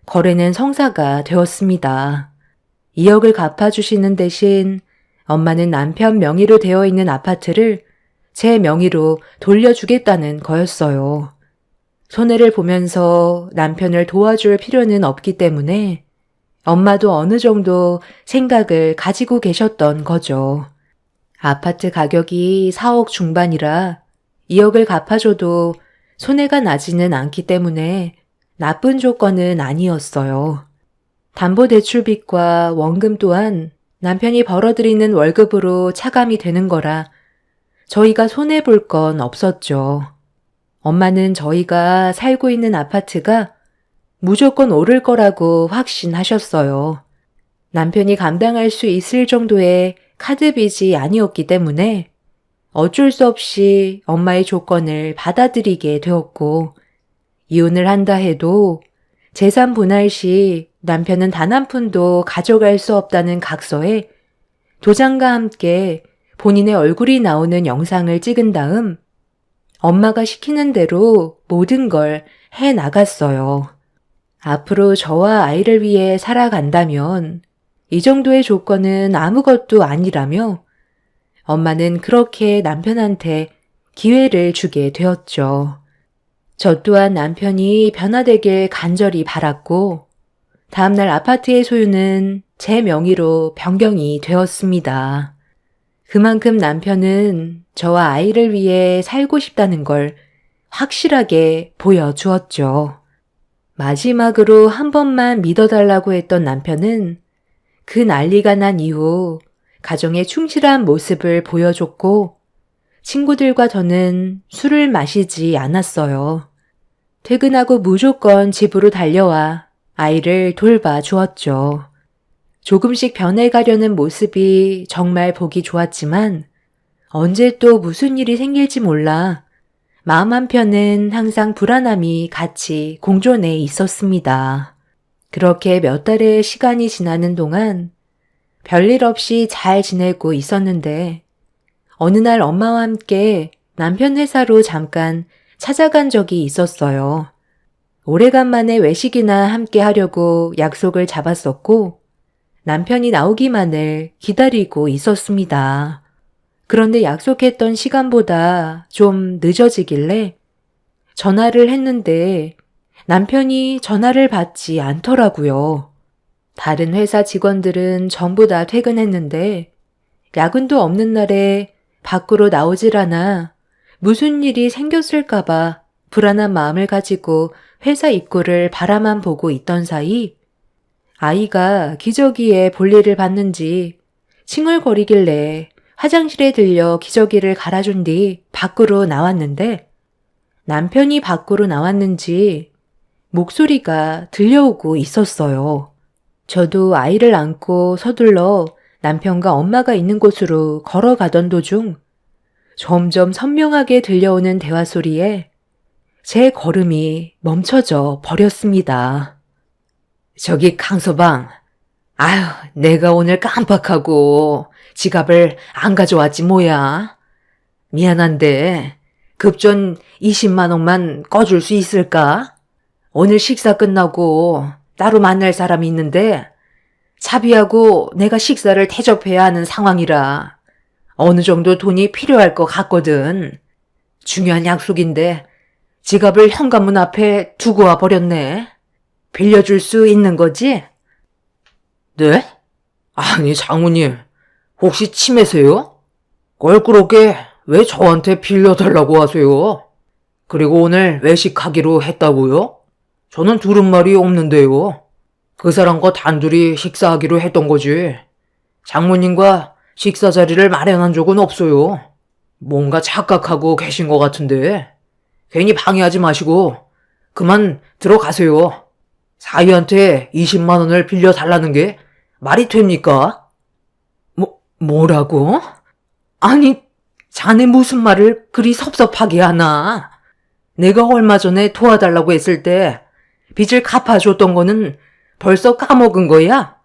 거래는 성사가 되었습니다. 2억을 갚아주시는 대신 엄마는 남편 명의로 되어 있는 아파트를 제 명의로 돌려주겠다는 거였어요. 손해를 보면서 남편을 도와줄 필요는 없기 때문에 엄마도 어느 정도 생각을 가지고 계셨던 거죠. 아파트 가격이 4억 중반이라 2억을 갚아줘도 손해가 나지는 않기 때문에 나쁜 조건은 아니었어요. 담보대출빚과 원금 또한 남편이 벌어들이는 월급으로 차감이 되는 거라 저희가 손해볼 건 없었죠. 엄마는 저희가 살고 있는 아파트가 무조건 오를 거라고 확신하셨어요. 남편이 감당할 수 있을 정도의 카드빚이 아니었기 때문에 어쩔 수 없이 엄마의 조건을 받아들이게 되었고 이혼을 한다 해도 재산 분할 시 남편은 단 한 푼도 가져갈 수 없다는 각서에 도장과 함께 본인의 얼굴이 나오는 영상을 찍은 다음 엄마가 시키는 대로 모든 걸 해 나갔어요. 앞으로 저와 아이를 위해 살아간다면 이 정도의 조건은 아무것도 아니라며 엄마는 그렇게 남편한테 기회를 주게 되었죠. 저 또한 남편이 변화되길 간절히 바랐고 다음날 아파트의 소유는 제 명의로 변경이 되었습니다. 그만큼 남편은 저와 아이를 위해 살고 싶다는 걸 확실하게 보여주었죠. 마지막으로 한 번만 믿어달라고 했던 남편은 그 난리가 난 이후 가정에 충실한 모습을 보여줬고 친구들과 저는 술을 마시지 않았어요. 퇴근하고 무조건 집으로 달려와 아이를 돌봐주었죠. 조금씩 변해가려는 모습이 정말 보기 좋았지만 언제 또 무슨 일이 생길지 몰라 마음 한편은 항상 불안함이 같이 공존해 있었습니다. 그렇게 몇 달의 시간이 지나는 동안 별일 없이 잘 지내고 있었는데 어느 날 엄마와 함께 남편 회사로 잠깐 찾아간 적이 있었어요. 오래간만에 외식이나 함께 하려고 약속을 잡았었고 남편이 나오기만을 기다리고 있었습니다. 그런데 약속했던 시간보다 좀 늦어지길래 전화를 했는데 남편이 전화를 받지 않더라고요. 다른 회사 직원들은 전부 다 퇴근했는데 야근도 없는 날에 밖으로 나오질 않아 무슨 일이 생겼을까봐 불안한 마음을 가지고 회사 입구를 바라만 보고 있던 사이 아이가 기저귀에 볼일을 봤는지 칭얼거리길래 화장실에 들려 기저귀를 갈아준 뒤 밖으로 나왔는데 남편이 밖으로 나왔는지 목소리가 들려오고 있었어요. 저도 아이를 안고 서둘러 남편과 엄마가 있는 곳으로 걸어가던 도중 점점 선명하게 들려오는 대화 소리에 제 걸음이 멈춰져 버렸습니다. 저기 강서방, 아휴, 내가 오늘 깜빡하고 지갑을 안 가져왔지 뭐야. 미안한데 급전 20만 원만 꺼줄 수 있을까? 오늘 식사 끝나고 따로 만날 사람이 있는데 차비하고 내가 식사를 대접해야 하는 상황이라 어느 정도 돈이 필요할 것 같거든. 중요한 약속인데 지갑을 현관문 앞에 두고 와 버렸네. 빌려줄 수 있는 거지? 네? 아니 장모님, 혹시 치매세요? 껄끄럽게 왜 저한테 빌려달라고 하세요? 그리고 오늘 외식하기로 했다고요? 저는 들은 말이 없는데요. 그 사람과 단둘이 식사하기로 했던 거지. 장모님과 식사 자리를 마련한 적은 없어요. 뭔가 착각하고 계신 것 같은데 괜히 방해하지 마시고 그만 들어가세요. 사위한테 20만 원을 빌려달라는 게 말이 됩니까? 뭐라고? 아니, 자네 무슨 말을 그리 섭섭하게 하나? 내가 얼마 전에 도와달라고 했을 때 빚을 갚아줬던 거는 벌써 까먹은 거야?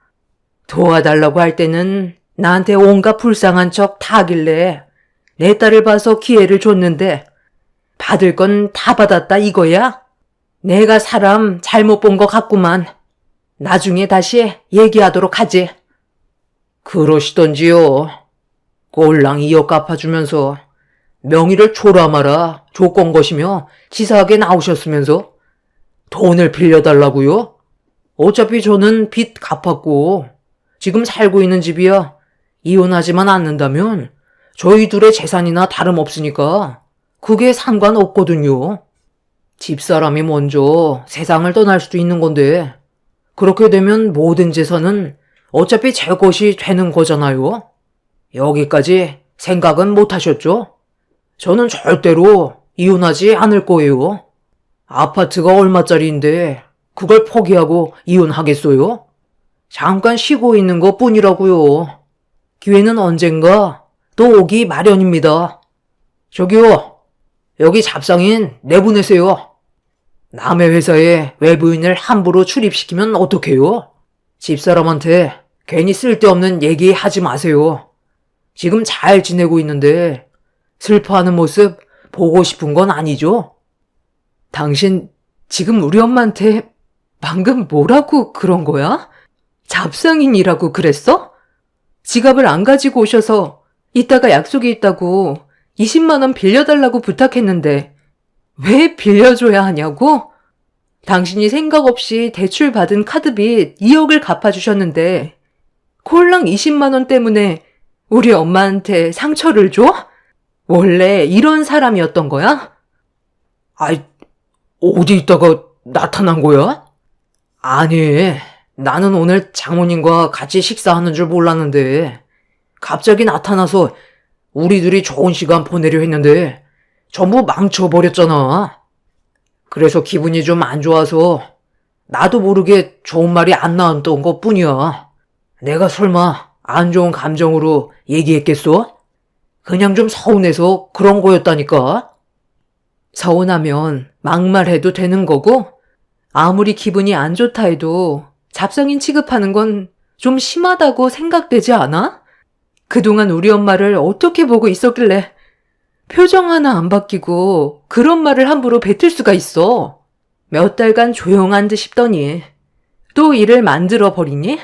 도와달라고 할 때는 나한테 온갖 불쌍한 척 다 하길래 내 딸을 봐서 기회를 줬는데 받을 건 다 받았다 이거야? 내가 사람 잘못 본 것 같구만. 나중에 다시 얘기하도록 하지. 그러시던지요. 꼴랑 이어 갚아주면서 명의를 초라마라 조건 거시며 치사하게 나오셨으면서 돈을 빌려달라고요? 어차피 저는 빚 갚았고 지금 살고 있는 집이야 이혼하지만 않는다면 저희 둘의 재산이나 다름없으니까 그게 상관없거든요. 집사람이 먼저 세상을 떠날 수도 있는 건데 그렇게 되면 모든 재산은 어차피 제 것이 되는 거잖아요. 여기까지 생각은 못 하셨죠? 저는 절대로 이혼하지 않을 거예요. 아파트가 얼마짜리인데 그걸 포기하고 이혼하겠어요? 잠깐 쉬고 있는 것 뿐이라고요. 기회는 언젠가 또 오기 마련입니다. 저기요, 여기 잡상인 내보내세요. 남의 회사에 외부인을 함부로 출입시키면 어떡해요? 집사람한테 괜히 쓸데없는 얘기 하지 마세요. 지금 잘 지내고 있는데 슬퍼하는 모습 보고 싶은 건 아니죠? 당신 지금 우리 엄마한테 방금 뭐라고 그런 거야? 잡상인이라고 그랬어? 지갑을 안 가지고 오셔서 이따가 약속이 있다고 20만 원 빌려달라고 부탁했는데 왜 빌려줘야 하냐고? 당신이 생각 없이 대출 받은 카드빚 2억을 갚아주셨는데 콜랑 20만 원 때문에 우리 엄마한테 상처를 줘? 원래 이런 사람이었던 거야? 아이, 어디 있다가 나타난 거야? 아니, 나는 오늘 장모님과 같이 식사하는 줄 몰랐는데 갑자기 나타나서 우리 둘이 좋은 시간 보내려 했는데 전부 망쳐버렸잖아. 그래서 기분이 좀 안 좋아서 나도 모르게 좋은 말이 안 나왔던 것 뿐이야. 내가 설마 안 좋은 감정으로 얘기했겠어? 그냥 좀 서운해서 그런 거였다니까. 서운하면 막말해도 되는 거고 아무리 기분이 안 좋다 해도 잡상인 취급하는 건 좀 심하다고 생각되지 않아? 그동안 우리 엄마를 어떻게 보고 있었길래 표정 하나 안 바뀌고 그런 말을 함부로 뱉을 수가 있어. 몇 달간 조용한 듯 싶더니 또 일을 만들어 버리니?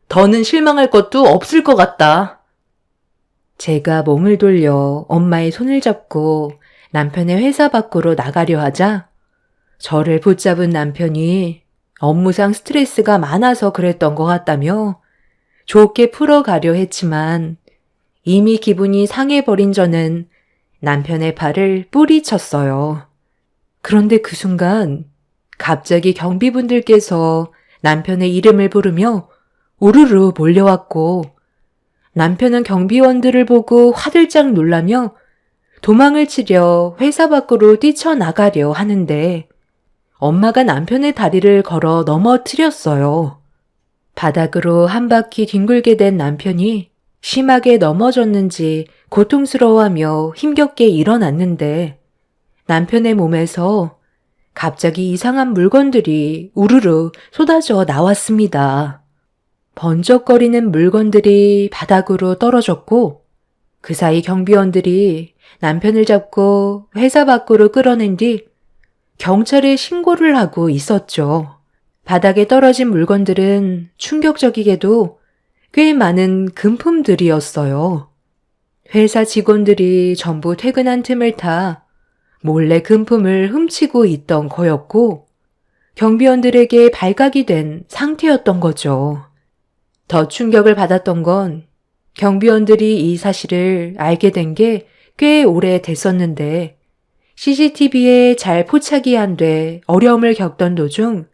더는 실망할 것도 없을 것 같다. 제가 몸을 돌려 엄마의 손을 잡고 남편의 회사 밖으로 나가려 하자 저를 붙잡은 남편이 업무상 스트레스가 많아서 그랬던 것 같다며 좋게 풀어가려 했지만 이미 기분이 상해버린 저는 남편의 발을 뿌리쳤어요. 그런데 그 순간 갑자기 경비분들께서 남편의 이름을 부르며 우르르 몰려왔고 남편은 경비원들을 보고 화들짝 놀라며 도망을 치려 회사 밖으로 뛰쳐나가려 하는데 엄마가 남편의 다리를 걸어 넘어뜨렸어요. 바닥으로 한 바퀴 뒹굴게 된 남편이 심하게 넘어졌는지 고통스러워하며 힘겹게 일어났는데 남편의 몸에서 갑자기 이상한 물건들이 우르르 쏟아져 나왔습니다. 번쩍거리는 물건들이 바닥으로 떨어졌고 그 사이 경비원들이 남편을 잡고 회사 밖으로 끌어낸 뒤 경찰에 신고를 하고 있었죠. 바닥에 떨어진 물건들은 충격적이게도 꽤 많은 금품들이었어요. 회사 직원들이 전부 퇴근한 틈을 타 몰래 금품을 훔치고 있던 거였고 경비원들에게 발각이 된 상태였던 거죠. 더 충격을 받았던 건 경비원들이 이 사실을 알게 된 게 꽤 오래 됐었는데 CCTV에 잘 포착이 안 돼 어려움을 겪던 도중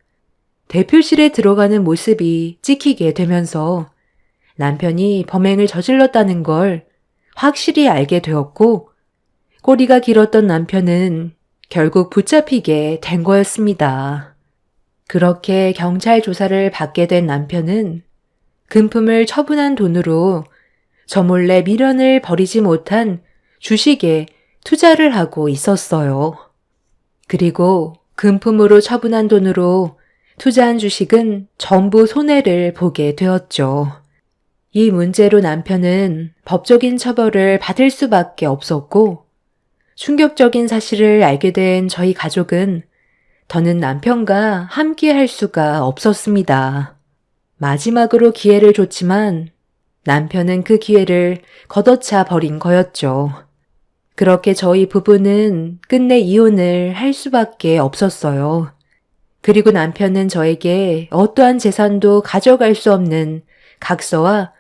대표실에 들어가는 모습이 찍히게 되면서 남편이 범행을 저질렀다는 걸 확실히 알게 되었고 꼬리가 길었던 남편은 결국 붙잡히게 된 거였습니다. 그렇게 경찰 조사를 받게 된 남편은 금품을 처분한 돈으로 저 몰래 미련을 버리지 못한 주식에 투자를 하고 있었어요. 그리고 금품으로 처분한 돈으로 투자한 주식은 전부 손해를 보게 되었죠. 이 문제로 남편은 법적인 처벌을 받을 수밖에 없었고 충격적인 사실을 알게 된 저희 가족은 더는 남편과 함께 할 수가 없었습니다. 마지막으로 기회를 줬지만 남편은 그 기회를 걷어차 버린 거였죠. 그렇게 저희 부부는 끝내 이혼을 할 수밖에 없었어요. 그리고 남편은 저에게 어떠한 재산도 가져갈 수 없는 각서와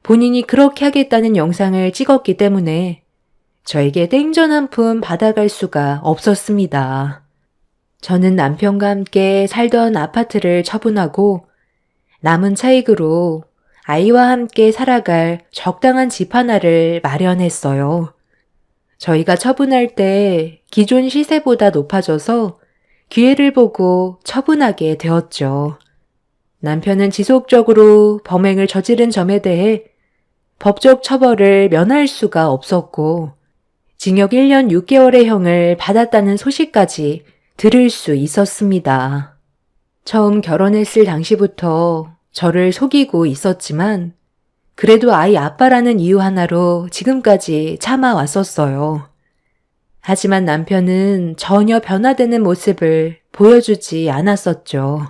본인이 그렇게 하겠다는 영상을 찍었기 때문에 저에게 땡전 한 푼 받아갈 수가 없었습니다. 저는 남편과 함께 살던 아파트를 처분하고 남은 차익으로 아이와 함께 살아갈 적당한 집 하나를 마련했어요. 저희가 처분할 때 기존 시세보다 높아져서 기회를 보고 처분하게 되었죠. 남편은 지속적으로 범행을 저지른 점에 대해 법적 처벌을 면할 수가 없었고 징역 1년 6개월의 형을 받았다는 소식까지 들을 수 있었습니다. 처음 결혼했을 당시부터 저를 속이고 있었지만 그래도 아이 아빠라는 이유 하나로 지금까지 참아왔었어요. 하지만 남편은 전혀 변화되는 모습을 보여주지 않았었죠.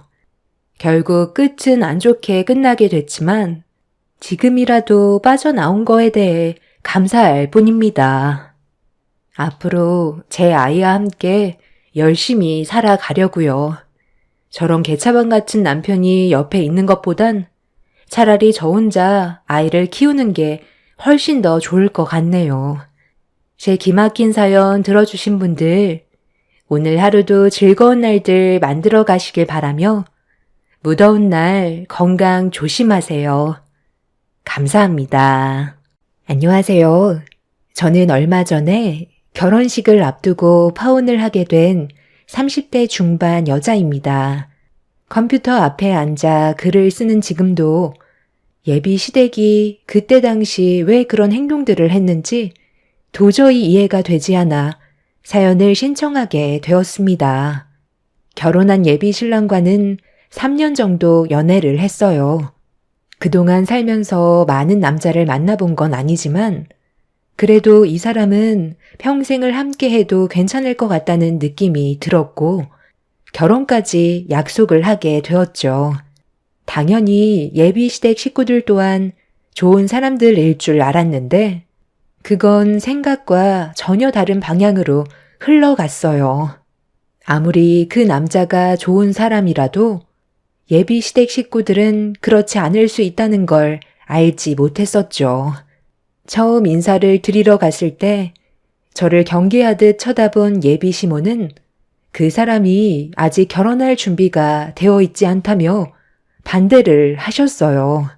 결국 끝은 안 좋게 끝나게 됐지만 지금이라도 빠져나온 거에 대해 감사할 뿐입니다. 앞으로 제 아이와 함께 열심히 살아가려고요. 저런 개차반 같은 남편이 옆에 있는 것보단 차라리 저 혼자 아이를 키우는 게 훨씬 더 좋을 것 같네요. 제 기막힌 사연 들어주신 분들, 오늘 하루도 즐거운 날들 만들어 가시길 바라며 무더운 날 건강 조심하세요. 감사합니다. 안녕하세요. 저는 얼마 전에 결혼식을 앞두고 파혼을 하게 된 30대 중반 여자입니다. 컴퓨터 앞에 앉아 글을 쓰는 지금도 예비 시댁이 그때 당시 왜 그런 행동들을 했는지 도저히 이해가 되지 않아 사연을 신청하게 되었습니다. 결혼한 예비 신랑과는 3년 정도 연애를 했어요. 그동안 살면서 많은 남자를 만나본 건 아니지만 그래도 이 사람은 평생을 함께 해도 괜찮을 것 같다는 느낌이 들었고 결혼까지 약속을 하게 되었죠. 당연히 예비 시댁 식구들 또한 좋은 사람들일 줄 알았는데 그건 생각과 전혀 다른 방향으로 흘러갔어요. 아무리 그 남자가 좋은 사람이라도 예비 시댁 식구들은 그렇지 않을 수 있다는 걸 알지 못했었죠. 처음 인사를 드리러 갔을 때 저를 경계하듯 쳐다본 예비 시모는 그 사람이 아직 결혼할 준비가 되어 있지 않다며 반대를 하셨어요.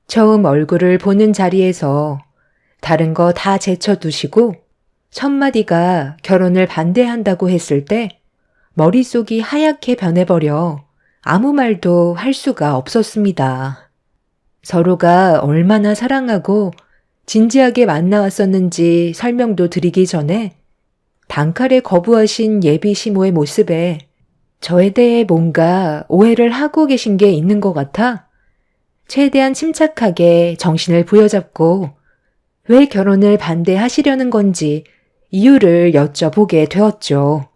처음 얼굴을 보는 자리에서 다른 거 다 제쳐두시고 첫마디가 결혼을 반대한다고 했을 때 머릿속이 하얗게 변해버려 아무 말도 할 수가 없었습니다. 서로가 얼마나 사랑하고 진지하게 만나왔었는지 설명도 드리기 전에 단칼에 거부하신 예비 시모의 모습에 저에 대해 뭔가 오해를 하고 계신 게 있는 것 같아 최대한 침착하게 정신을 부여잡고 왜 결혼을 반대하시려는 건지 이유를 여쭤보게 되었죠.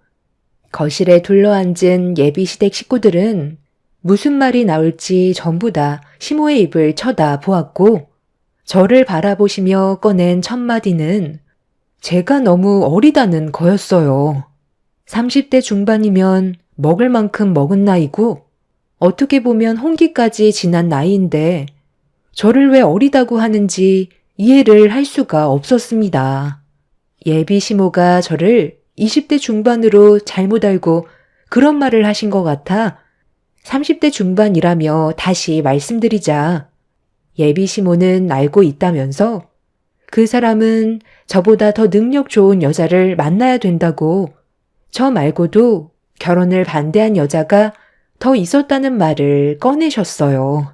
거실에 둘러앉은 예비 시댁 식구들은 무슨 말이 나올지 전부 다 시모의 입을 쳐다보았고 저를 바라보시며 꺼낸 첫 마디는 제가 너무 어리다는 거였어요. 30대 중반이면 먹을 만큼 먹은 나이고 어떻게 보면 홍기까지 지난 나이인데 저를 왜 어리다고 하는지 이해를 할 수가 없었습니다. 예비 시모가 저를 20대 중반으로 잘못 알고 그런 말을 하신 것 같아 30대 중반이라며 다시 말씀드리자 예비 시모는 알고 있다면서 그 사람은 저보다 더 능력 좋은 여자를 만나야 된다고 저 말고도 결혼을 반대한 여자가 더 있었다는 말을 꺼내셨어요.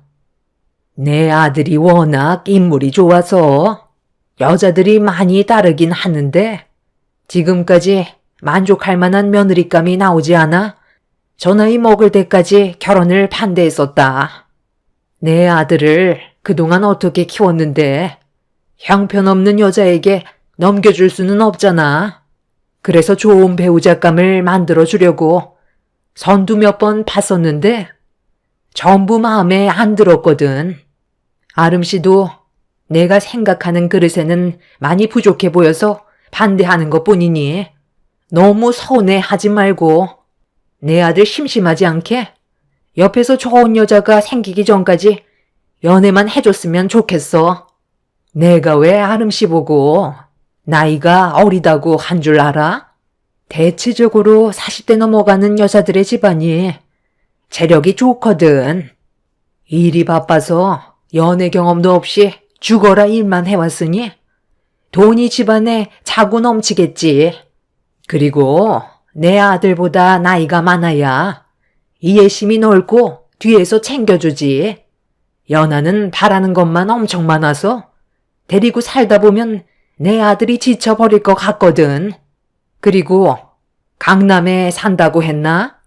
내 아들이 워낙 인물이 좋아서 여자들이 많이 따르긴 하는데 지금까지 만족할 만한 며느리감이 나오지 않아 저 나이 먹을 때까지 결혼을 반대했었다. 내 아들을 그동안 어떻게 키웠는데 형편없는 여자에게 넘겨줄 수는 없잖아. 그래서 좋은 배우자감을 만들어주려고 선두 몇 번 봤었는데 전부 마음에 안 들었거든. 아름 씨도 내가 생각하는 그릇에는 많이 부족해 보여서 반대하는 것뿐이니 너무 서운해하지 말고 내 아들 심심하지 않게 옆에서 좋은 여자가 생기기 전까지 연애만 해줬으면 좋겠어. 내가 왜 아름 씨 보고 나이가 어리다고 한 줄 알아? 대체적으로 40대 넘어가는 여자들의 집안이 재력이 좋거든. 일이 바빠서 연애 경험도 없이 죽어라 일만 해왔으니 돈이 집안에 차고 넘치겠지. 그리고 내 아들보다 나이가 많아야 이해심이 넓고 뒤에서 챙겨주지. 연하는 바라는 것만 엄청 많아서 데리고 살다 보면 내 아들이 지쳐버릴 것 같거든. 그리고 강남에 산다고 했나?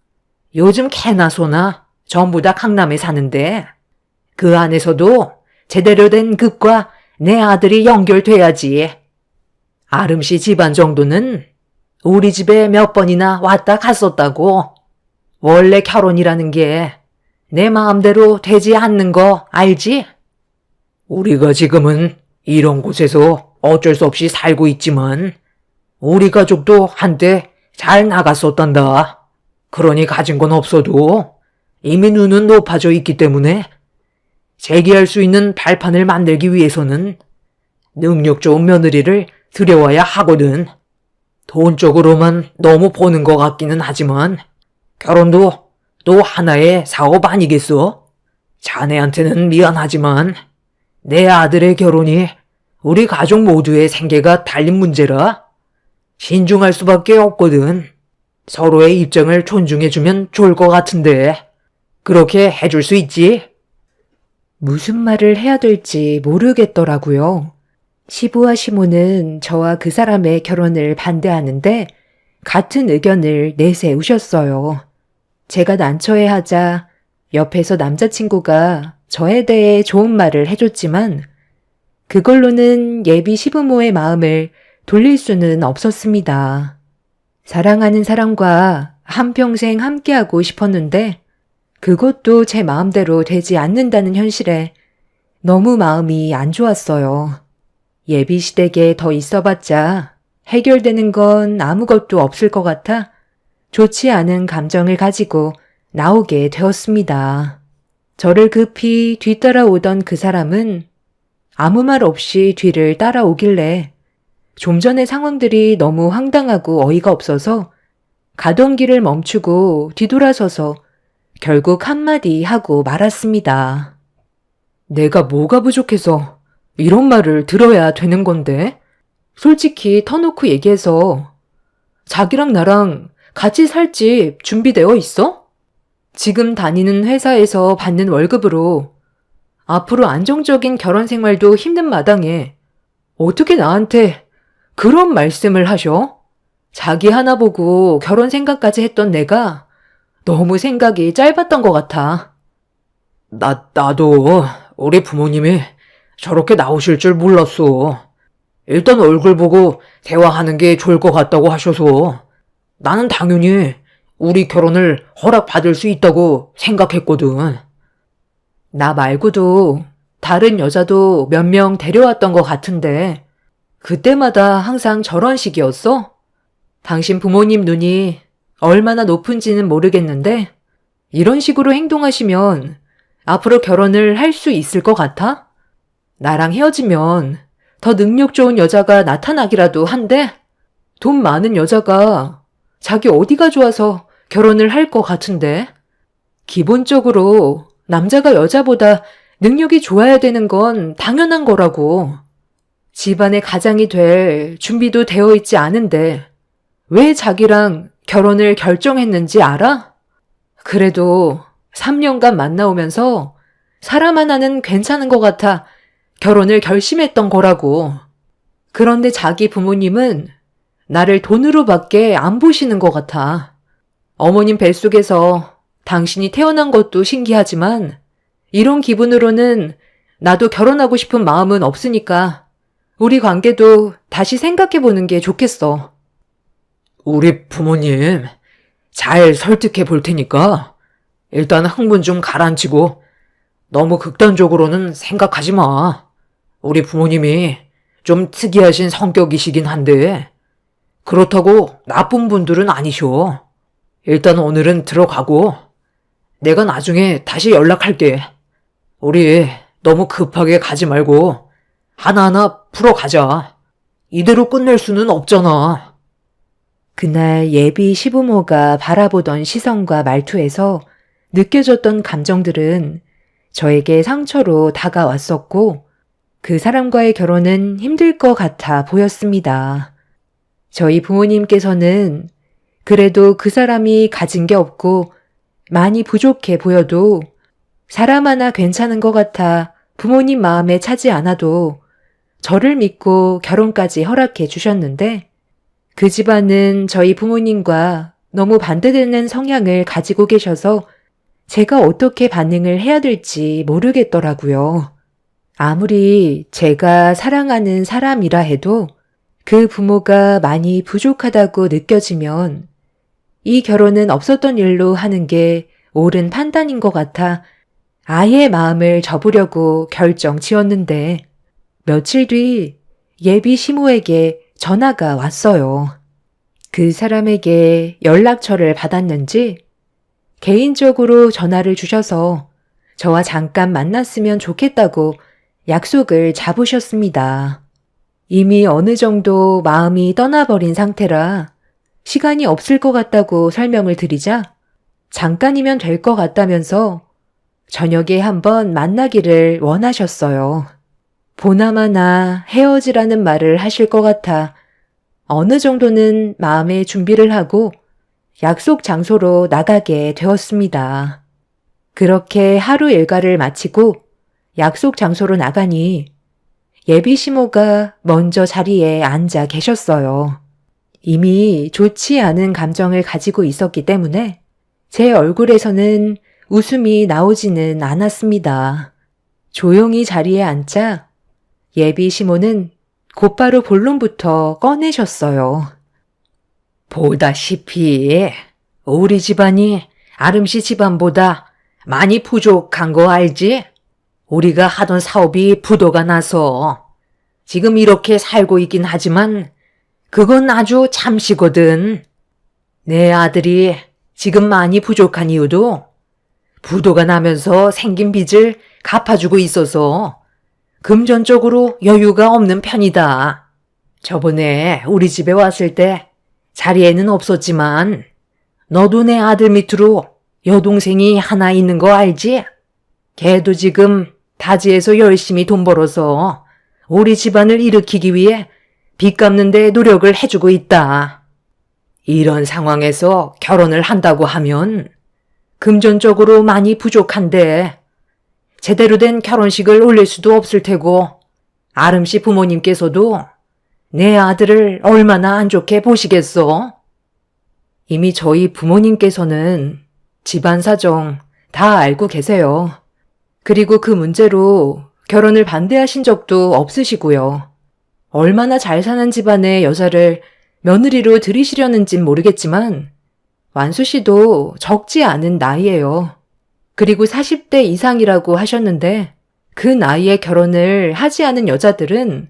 요즘 개나 소나 전부 다 강남에 사는데 그 안에서도 제대로 된 급과 내 아들이 연결돼야지. 아름 씨 집안 정도는 우리 집에 몇 번이나 왔다 갔었다고. 원래 결혼이라는 게 내 마음대로 되지 않는 거 알지? 우리가 지금은 이런 곳에서 어쩔 수 없이 살고 있지만 우리 가족도 한때 잘 나갔었단다. 그러니 가진 건 없어도 이미 눈은 높아져 있기 때문에 재기할 수 있는 발판을 만들기 위해서는 능력 좋은 며느리를 들여와야 하거든. 돈 쪽으로만 너무 보는 것 같기는 하지만 결혼도 또 하나의 사업 아니겠어? 자네한테는 미안하지만 내 아들의 결혼이 우리 가족 모두의 생계가 달린 문제라 신중할 수밖에 없거든. 서로의 입장을 존중해주면 좋을 것 같은데 그렇게 해줄 수 있지? 무슨 말을 해야 될지 모르겠더라고요. 시부와 시모는 저와 그 사람의 결혼을 반대하는데 같은 의견을 내세우셨어요. 제가 난처해하자 옆에서 남자친구가 저에 대해 좋은 말을 해줬지만 그걸로는 예비 시부모의 마음을 돌릴 수는 없었습니다. 사랑하는 사람과 한평생 함께하고 싶었는데 그것도 제 마음대로 되지 않는다는 현실에 너무 마음이 안 좋았어요. 예비 시댁에 더 있어봤자 해결되는 건 아무것도 없을 것 같아 좋지 않은 감정을 가지고 나오게 되었습니다. 저를 급히 뒤따라오던 그 사람은 아무 말 없이 뒤를 따라오길래 좀 전의 상황들이 너무 황당하고 어이가 없어서 가던 길을 멈추고 뒤돌아서서 결국 한마디 하고 말았습니다. 내가 뭐가 부족해서 이런 말을 들어야 되는 건데? 솔직히 터놓고 얘기해서 자기랑 나랑 같이 살 집 준비되어 있어? 지금 다니는 회사에서 받는 월급으로 앞으로 안정적인 결혼 생활도 힘든 마당에 어떻게 나한테 그런 말씀을 하셔? 자기 하나 보고 결혼 생각까지 했던 내가 너무 생각이 짧았던 것 같아. 나도 우리 부모님이 저렇게 나오실 줄 몰랐어. 일단 얼굴 보고 대화하는 게 좋을 것 같다고 하셔서 나는 당연히 우리 결혼을 허락받을 수 있다고 생각했거든. 나 말고도 다른 여자도 몇 명 데려왔던 것 같은데 그때마다 항상 저런 식이었어? 당신 부모님 눈이 얼마나 높은지는 모르겠는데 이런 식으로 행동하시면 앞으로 결혼을 할 수 있을 것 같아? 나랑 헤어지면 더 능력 좋은 여자가 나타나기라도 한데 돈 많은 여자가 자기 어디가 좋아서 결혼을 할 것 같은데 기본적으로 남자가 여자보다 능력이 좋아야 되는 건 당연한 거라고. 집안의 가장이 될 준비도 되어 있지 않은데 왜 자기랑 결혼을 결정했는지 알아? 그래도 3년간 만나오면서 사람 하나는 괜찮은 것 같아 결혼을 결심했던 거라고. 그런데 자기 부모님은 나를 돈으로밖에 안 보시는 것 같아. 어머님 뱃속에서 당신이 태어난 것도 신기하지만 이런 기분으로는 나도 결혼하고 싶은 마음은 없으니까 우리 관계도 다시 생각해보는 게 좋겠어. 우리 부모님 잘 설득해 볼 테니까 일단 흥분 좀 가라앉히고 너무 극단적으로는 생각하지 마. 우리 부모님이 좀 특이하신 성격이시긴 한데 그렇다고 나쁜 분들은 아니셔. 일단 오늘은 들어가고 내가 나중에 다시 연락할게. 우리 너무 급하게 가지 말고 하나하나 풀어가자. 이대로 끝낼 수는 없잖아. 그날 예비 시부모가 바라보던 시선과 말투에서 느껴졌던 감정들은 저에게 상처로 다가왔었고 그 사람과의 결혼은 힘들 것 같아 보였습니다. 저희 부모님께서는 그래도 그 사람이 가진 게 없고 많이 부족해 보여도 사람 하나 괜찮은 것 같아 부모님 마음에 차지 않아도 저를 믿고 결혼까지 허락해 주셨는데 그 집안은 저희 부모님과 너무 반대되는 성향을 가지고 계셔서 제가 어떻게 반응을 해야 될지 모르겠더라고요. 아무리 제가 사랑하는 사람이라 해도 그 부모가 많이 부족하다고 느껴지면 이 결혼은 없었던 일로 하는 게 옳은 판단인 것 같아 아예 마음을 접으려고 결정 지었는데 며칠 뒤 예비 시모에게 전화가 왔어요. 그 사람에게 연락처를 받았는지 개인적으로 전화를 주셔서 저와 잠깐 만났으면 좋겠다고 약속을 잡으셨습니다. 이미 어느 정도 마음이 떠나버린 상태라 시간이 없을 것 같다고 설명을 드리자 잠깐이면 될 것 같다면서 저녁에 한번 만나기를 원하셨어요. 보나마나 헤어지라는 말을 하실 것 같아 어느 정도는 마음의 준비를 하고 약속 장소로 나가게 되었습니다. 그렇게 하루 일과를 마치고 약속 장소로 나가니 예비 시모가 먼저 자리에 앉아 계셨어요. 이미 좋지 않은 감정을 가지고 있었기 때문에 제 얼굴에서는 웃음이 나오지는 않았습니다. 조용히 자리에 앉자 예비 시모는 곧바로 본론부터 꺼내셨어요. 보다시피 우리 집안이 아름씨 집안보다 많이 부족한 거 알지? 우리가 하던 사업이 부도가 나서 지금 이렇게 살고 있긴 하지만 그건 아주 잠시거든. 내 아들이 지금 많이 부족한 이유도 부도가 나면서 생긴 빚을 갚아주고 있어서 금전적으로 여유가 없는 편이다. 저번에 우리 집에 왔을 때 자리에는 없었지만 너도 내 아들 밑으로 여동생이 하나 있는 거 알지? 걔도 지금 타지에서 열심히 돈 벌어서 우리 집안을 일으키기 위해 빚 갚는 데 노력을 해주고 있다. 이런 상황에서 결혼을 한다고 하면 금전적으로 많이 부족한데 제대로 된 결혼식을 올릴 수도 없을 테고 아름씨 부모님께서도 내 아들을 얼마나 안 좋게 보시겠어? 이미 저희 부모님께서는 집안 사정 다 알고 계세요. 그리고 그 문제로 결혼을 반대하신 적도 없으시고요. 얼마나 잘 사는 집안의 여자를 며느리로 들이시려는진 모르겠지만 완수 씨도 적지 않은 나이예요. 그리고 40대 이상이라고 하셨는데 그 나이에 결혼을 하지 않은 여자들은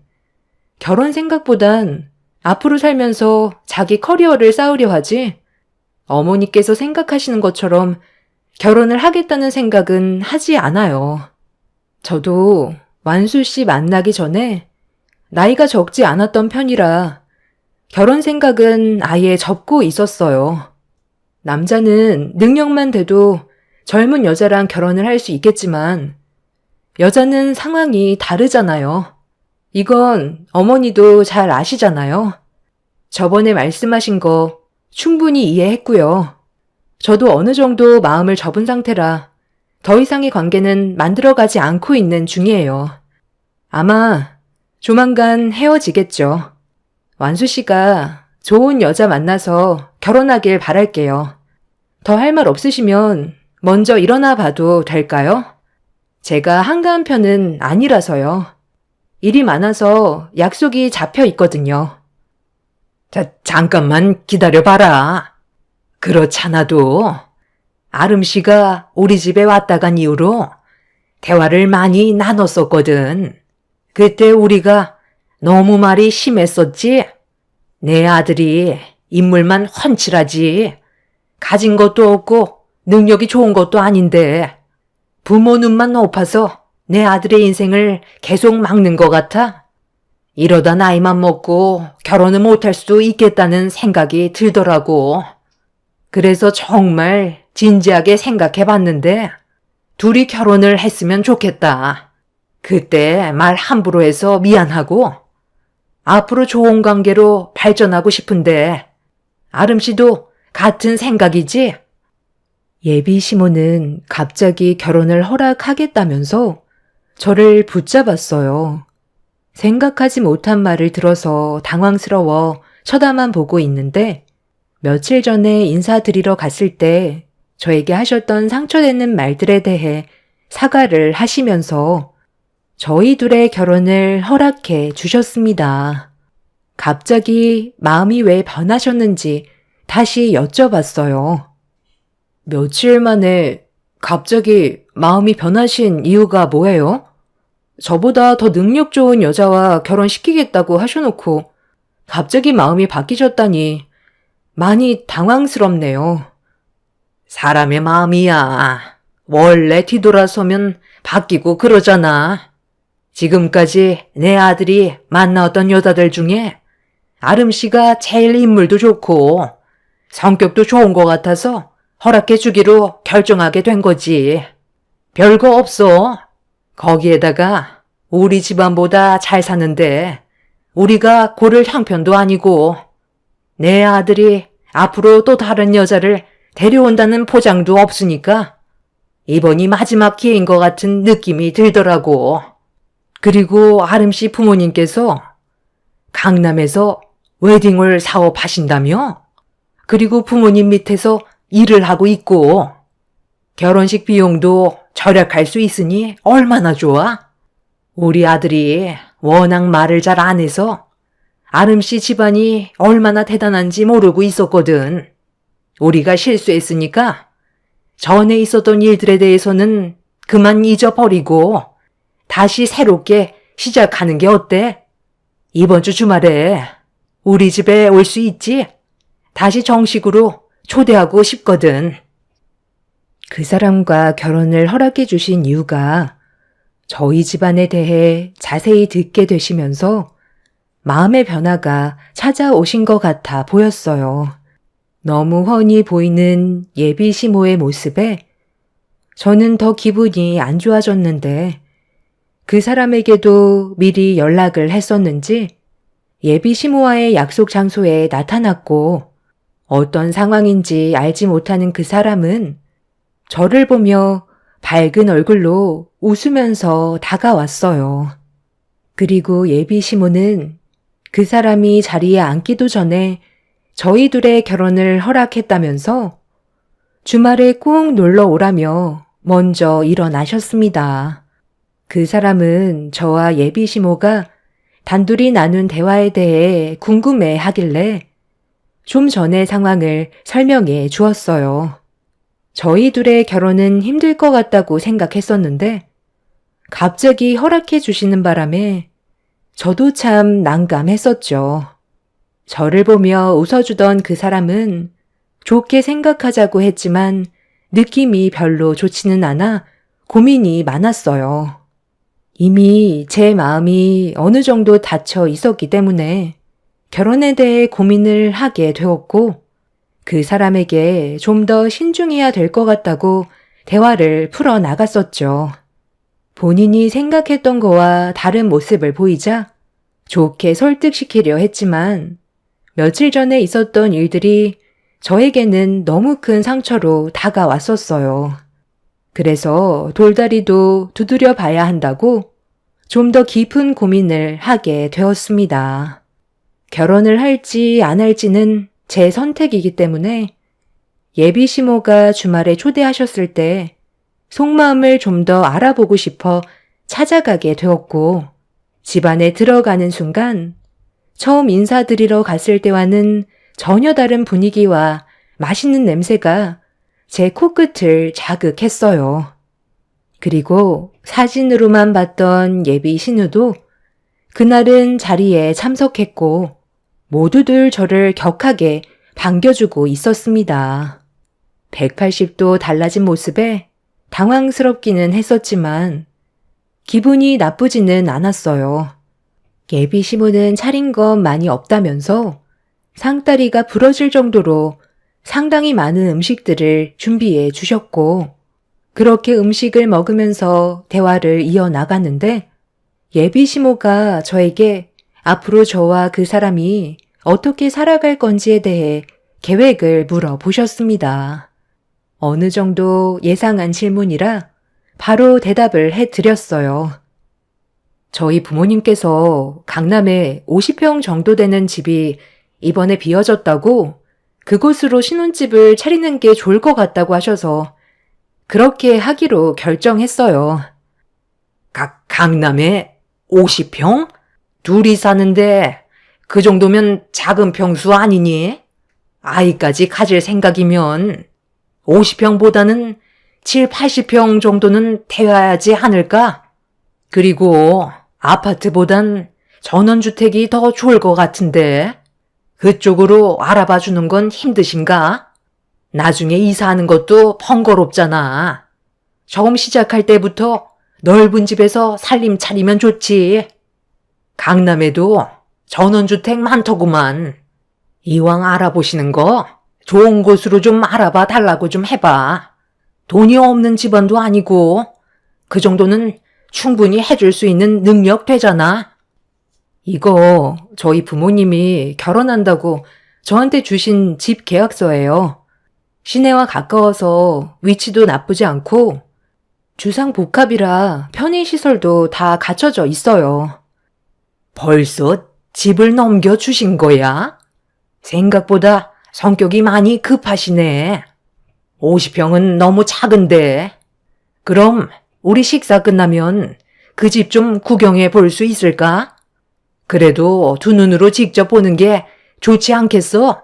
결혼 생각보단 앞으로 살면서 자기 커리어를 쌓으려 하지 어머니께서 생각하시는 것처럼 결혼을 하겠다는 생각은 하지 않아요. 저도 완수 씨 만나기 전에 나이가 적지 않았던 편이라 결혼 생각은 아예 접고 있었어요. 남자는 능력만 돼도 젊은 여자랑 결혼을 할 수 있겠지만 여자는 상황이 다르잖아요. 이건 어머니도 잘 아시잖아요. 저번에 말씀하신 거 충분히 이해했고요. 저도 어느 정도 마음을 접은 상태라 더 이상의 관계는 만들어가지 않고 있는 중이에요. 아마 조만간 헤어지겠죠. 완수 씨가 좋은 여자 만나서 결혼하길 바랄게요. 더 할 말 없으시면 먼저 일어나 봐도 될까요? 제가 한가한 편은 아니라서요. 일이 많아서 약속이 잡혀 있거든요. 잠깐만 기다려봐라. 그렇잖아도 아름 씨가 우리 집에 왔다 간 이후로 대화를 많이 나눴었거든. 그때 우리가 너무 말이 심했었지? 내 아들이 인물만 훤칠하지. 가진 것도 없고 능력이 좋은 것도 아닌데 부모 눈만 높아서 내 아들의 인생을 계속 막는 것 같아. 이러다 나이만 먹고 결혼을 못할 수도 있겠다는 생각이 들더라고. 그래서 정말 진지하게 생각해봤는데 둘이 결혼을 했으면 좋겠다. 그때 말 함부로 해서 미안하고 앞으로 좋은 관계로 발전하고 싶은데 아름 씨도 같은 생각이지? 예비 시모는 갑자기 결혼을 허락하겠다면서 저를 붙잡았어요. 생각하지 못한 말을 들어서 당황스러워 쳐다만 보고 있는데 며칠 전에 인사드리러 갔을 때 저에게 하셨던 상처되는 말들에 대해 사과를 하시면서 저희 둘의 결혼을 허락해 주셨습니다. 갑자기 마음이 왜 변하셨는지 다시 여쭤봤어요. 며칠 만에 갑자기 마음이 변하신 이유가 뭐예요? 저보다 더 능력 좋은 여자와 결혼시키겠다고 하셔놓고 갑자기 마음이 바뀌셨다니 많이 당황스럽네요. 사람의 마음이야. 원래 뒤돌아서면 바뀌고 그러잖아. 지금까지 내 아들이 만나왔던 여자들 중에 아름 씨가 제일 인물도 좋고 성격도 좋은 것 같아서 허락해 주기로 결정하게 된 거지. 별거 없어. 거기에다가 우리 집안보다 잘 사는데 우리가 고를 형편도 아니고 내 아들이 앞으로 또 다른 여자를 데려온다는 포장도 없으니까 이번이 마지막 기회인 것 같은 느낌이 들더라고. 그리고 아름 씨 부모님께서 강남에서 웨딩홀 사업하신다며? 그리고 부모님 밑에서 일을 하고 있고 결혼식 비용도 절약할 수 있으니 얼마나 좋아? 우리 아들이 워낙 말을 잘 안 해서 아름 씨 집안이 얼마나 대단한지 모르고 있었거든. 우리가 실수했으니까 전에 있었던 일들에 대해서는 그만 잊어버리고 다시 새롭게 시작하는 게 어때? 이번 주 주말에 우리 집에 올 수 있지? 다시 정식으로 초대하고 싶거든. 그 사람과 결혼을 허락해 주신 이유가 저희 집안에 대해 자세히 듣게 되시면서 마음의 변화가 찾아오신 것 같아 보였어요. 너무 훤히 보이는 예비 시모의 모습에 저는 더 기분이 안 좋아졌는데 그 사람에게도 미리 연락을 했었는지 예비 시모와의 약속 장소에 나타났고 어떤 상황인지 알지 못하는 그 사람은 저를 보며 밝은 얼굴로 웃으면서 다가왔어요. 그리고 예비 시모는 그 사람이 자리에 앉기도 전에 저희 둘의 결혼을 허락했다면서 주말에 꼭 놀러 오라며 먼저 일어나셨습니다. 그 사람은 저와 예비 시모가 단둘이 나눈 대화에 대해 궁금해 하길래 좀 전의 상황을 설명해 주었어요. 저희 둘의 결혼은 힘들 것 같다고 생각했었는데 갑자기 허락해 주시는 바람에 저도 참 난감했었죠. 저를 보며 웃어주던 그 사람은 좋게 생각하자고 했지만 느낌이 별로 좋지는 않아 고민이 많았어요. 이미 제 마음이 어느 정도 닫혀 있었기 때문에 결혼에 대해 고민을 하게 되었고 그 사람에게 좀 더 신중해야 될 것 같다고 대화를 풀어나갔었죠. 본인이 생각했던 거와 다른 모습을 보이자 좋게 설득시키려 했지만 며칠 전에 있었던 일들이 저에게는 너무 큰 상처로 다가왔었어요. 그래서 돌다리도 두드려 봐야 한다고 좀 더 깊은 고민을 하게 되었습니다. 결혼을 할지 안 할지는 제 선택이기 때문에 예비 시모가 주말에 초대하셨을 때 속마음을 좀 더 알아보고 싶어 찾아가게 되었고 집안에 들어가는 순간 처음 인사드리러 갔을 때와는 전혀 다른 분위기와 맛있는 냄새가 제 코끝을 자극했어요. 그리고 사진으로만 봤던 예비 신우도 그날은 자리에 참석했고 모두들 저를 격하게 반겨주고 있었습니다. 180도 달라진 모습에 당황스럽기는 했었지만 기분이 나쁘지는 않았어요. 예비 시모는 차린 건 많이 없다면서 상다리가 부러질 정도로 상당히 많은 음식들을 준비해 주셨고 그렇게 음식을 먹으면서 대화를 이어나갔는데 예비 시모가 저에게 앞으로 저와 그 사람이 어떻게 살아갈 건지에 대해 계획을 물어보셨습니다. 어느 정도 예상한 질문이라 바로 대답을 해드렸어요. 저희 부모님께서 강남에 50평 정도 되는 집이 이번에 비어졌다고 그곳으로 신혼집을 차리는 게 좋을 것 같다고 하셔서 그렇게 하기로 결정했어요. 강남에 50평? 둘이 사는데 그 정도면 작은 평수 아니니? 아이까지 가질 생각이면 50평보다는 7, 80평 정도는 되어야지 않을까? 그리고 아파트보단 전원주택이 더 좋을 것 같은데 그쪽으로 알아봐 주는 건 힘드신가? 나중에 이사하는 것도 번거롭잖아. 처음 시작할 때부터 넓은 집에서 살림 차리면 좋지. 강남에도 전원주택 많더구만. 이왕 알아보시는 거 좋은 곳으로 좀 알아봐 달라고 좀 해봐. 돈이 없는 집안도 아니고 그 정도는 충분히 해줄 수 있는 능력 되잖아. 이거 저희 부모님이 결혼한다고 저한테 주신 집 계약서예요. 시내와 가까워서 위치도 나쁘지 않고 주상복합이라 편의시설도 다 갖춰져 있어요. 벌써 집을 넘겨주신 거야? 생각보다 성격이 많이 급하시네. 50평은 너무 작은데. 그럼 우리 식사 끝나면 그 집 좀 구경해 볼 수 있을까? 그래도 두 눈으로 직접 보는 게 좋지 않겠어?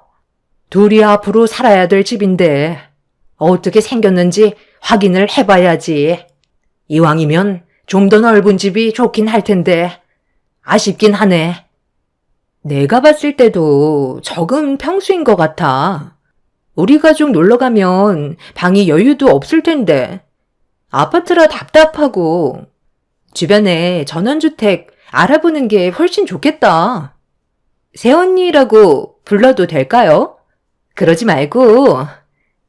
둘이 앞으로 살아야 될 집인데 어떻게 생겼는지 확인을 해봐야지. 이왕이면 좀 더 넓은 집이 좋긴 할 텐데 아쉽긴 하네. 내가 봤을 때도 적은 평수인 것 같아. 우리 가족 놀러 가면 방이 여유도 없을 텐데. 아파트라 답답하고 주변에 전원주택 알아보는 게 훨씬 좋겠다. 새언니라고 불러도 될까요? 그러지 말고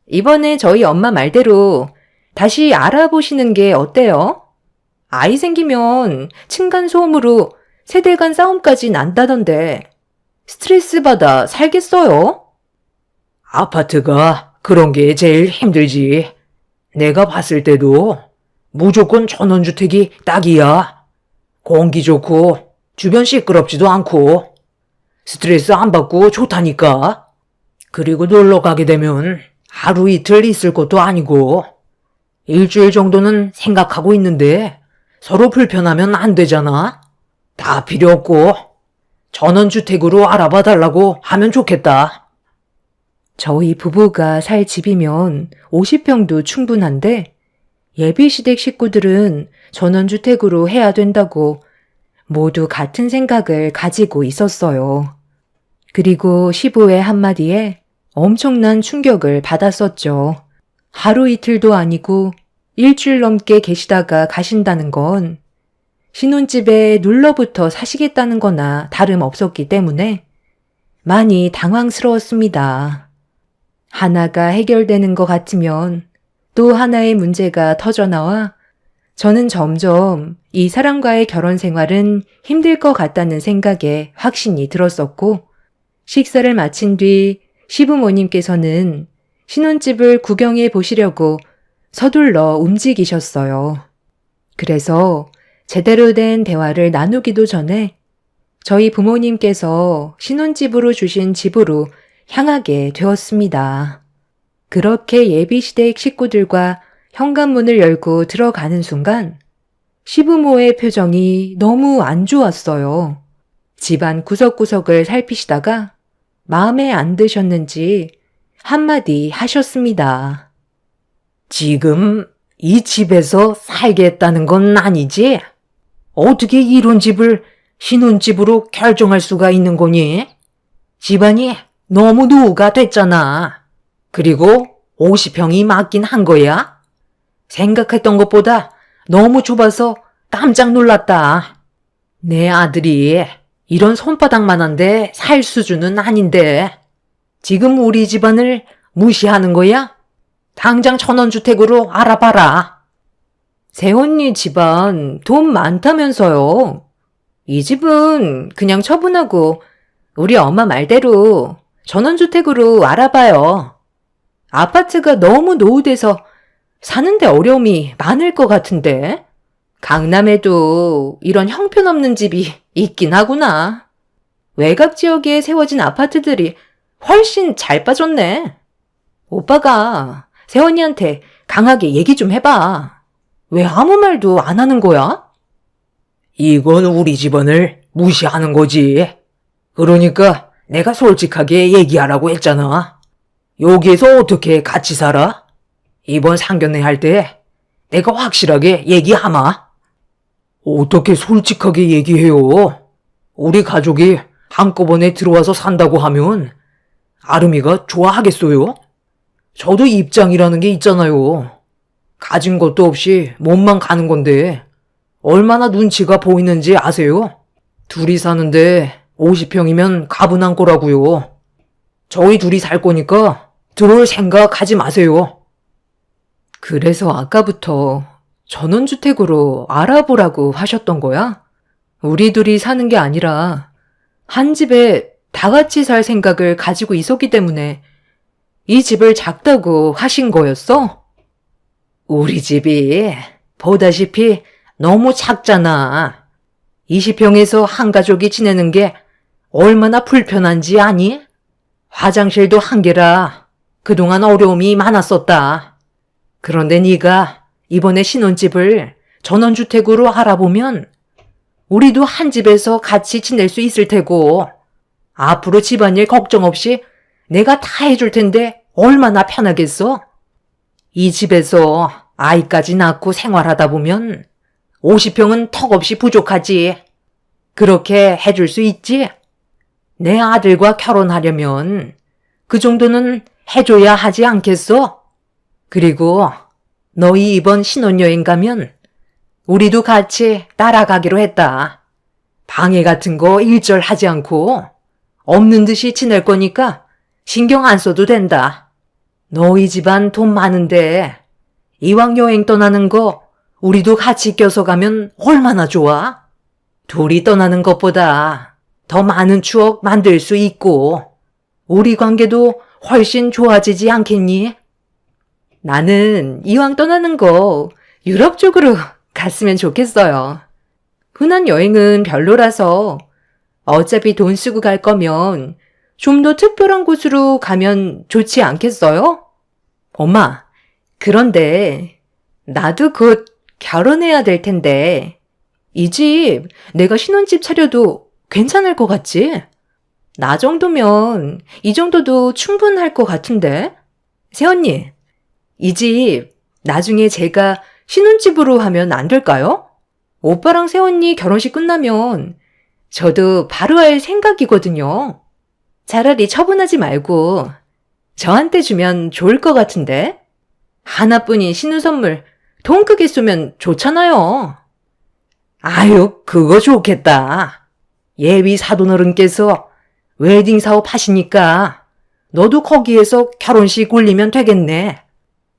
이번에 저희 엄마 말대로 다시 알아보시는 게 어때요? 아이 생기면 층간소음으로 세대 간 싸움까지 난다던데 스트레스 받아 살겠어요? 아파트가 그런 게 제일 힘들지. 내가 봤을 때도 무조건 전원주택이 딱이야. 공기 좋고 주변 시끄럽지도 않고 스트레스 안 받고 좋다니까. 그리고 놀러 가게 되면 하루 이틀 있을 것도 아니고 일주일 정도는 생각하고 있는데 서로 불편하면 안 되잖아. 다 필요 없고 전원주택으로 알아봐 달라고 하면 좋겠다. 저희 부부가 살 집이면 50평도 충분한데 예비시댁 식구들은 전원주택으로 해야 된다고 모두 같은 생각을 가지고 있었어요. 그리고 시부의 한마디에 엄청난 충격을 받았었죠. 하루 이틀도 아니고 일주일 넘게 계시다가 가신다는 건 신혼집에 눌러붙어 사시겠다는 거나 다름없었기 때문에 많이 당황스러웠습니다. 하나가 해결되는 것 같으면 또 하나의 문제가 터져나와 저는 점점 이 사람과의 결혼 생활은 힘들 것 같다는 생각에 확신이 들었었고 식사를 마친 뒤 시부모님께서는 신혼집을 구경해 보시려고 서둘러 움직이셨어요. 그래서 제대로 된 대화를 나누기도 전에 저희 부모님께서 신혼집으로 주신 집으로 향하게 되었습니다. 그렇게 예비시댁 식구들과 현관문을 열고 들어가는 순간 시부모의 표정이 너무 안 좋았어요. 집안 구석구석을 살피시다가 마음에 안 드셨는지 한마디 하셨습니다. 지금 이 집에서 살겠다는 건 아니지? 어떻게 이런 집을 신혼집으로 결정할 수가 있는 거니? 집안이 너무 노후가 됐잖아. 그리고 50평이 맞긴 한 거야? 생각했던 것보다 너무 좁아서 깜짝 놀랐다. 내 아들이 이런 손바닥만한데 살 수준은 아닌데 지금 우리 집안을 무시하는 거야? 당장 전원주택으로 알아봐라. 새언니 집안 돈 많다면서요. 이 집은 그냥 처분하고 우리 엄마 말대로 전원주택으로 알아봐요. 아파트가 너무 노후돼서 사는데 어려움이 많을 것 같은데. 강남에도 이런 형편없는 집이 있긴 하구나. 외곽 지역에 세워진 아파트들이 훨씬 잘 빠졌네. 오빠가 새언니한테 강하게 얘기 좀 해봐. 왜 아무 말도 안 하는 거야? 이건 우리 집안을 무시하는 거지. 그러니까 내가 솔직하게 얘기하라고 했잖아. 여기에서 어떻게 같이 살아? 이번 상견례 할 때 내가 확실하게 얘기하마. 어떻게 솔직하게 얘기해요? 우리 가족이 한꺼번에 들어와서 산다고 하면 아름이가 좋아하겠어요? 저도 입장이라는 게 있잖아요. 가진 것도 없이 몸만 가는 건데 얼마나 눈치가 보이는지 아세요? 둘이 사는데 50평이면 가분한 거라고요. 저희 둘이 살 거니까 들어올 생각 하지 마세요. 그래서 아까부터 전원주택으로 알아보라고 하셨던 거야? 우리 둘이 사는 게 아니라 한 집에 다 같이 살 생각을 가지고 있었기 때문에 이 집을 작다고 하신 거였어? 우리 집이 보다시피 너무 작잖아. 20평에서 한 가족이 지내는 게 얼마나 불편한지 아니? 화장실도 한 개라 그동안 어려움이 많았었다. 그런데 네가 이번에 신혼집을 전원주택으로 알아보면 우리도 한 집에서 같이 지낼 수 있을 테고 앞으로 집안일 걱정 없이 내가 다 해줄 텐데 얼마나 편하겠어? 이 집에서 아이까지 낳고 생활하다 보면 50평은 턱없이 부족하지. 그렇게 해줄 수 있지? 내 아들과 결혼하려면 그 정도는 해줘야 하지 않겠어? 그리고 너희 이번 신혼여행 가면 우리도 같이 따라가기로 했다. 방해 같은 거 일절 하지 않고 없는 듯이 지낼 거니까 신경 안 써도 된다. 너희 집안 돈 많은데 이왕 여행 떠나는 거 우리도 같이 껴서 가면 얼마나 좋아? 둘이 떠나는 것보다 더 많은 추억 만들 수 있고 우리 관계도 훨씬 좋아지지 않겠니? 나는 이왕 떠나는 거 유럽 쪽으로 갔으면 좋겠어요. 흔한 여행은 별로라서 어차피 돈 쓰고 갈 거면 좀 더 특별한 곳으로 가면 좋지 않겠어요? 엄마, 그런데 나도 곧 결혼해야 될 텐데 이 집 내가 신혼집 차려도 괜찮을 것 같지? 나 정도면 이 정도도 충분할 것 같은데? 새언니, 이 집 나중에 제가 신혼집으로 하면 안 될까요? 오빠랑 새언니 결혼식 끝나면 저도 바로 할 생각이거든요. 차라리 처분하지 말고 저한테 주면 좋을 것 같은데? 하나뿐인 신혼 선물 돈 크게 쏘면 좋잖아요. 아유, 그거 좋겠다. 예비 사돈어른께서 웨딩 사업 하시니까 너도 거기에서 결혼식 올리면 되겠네.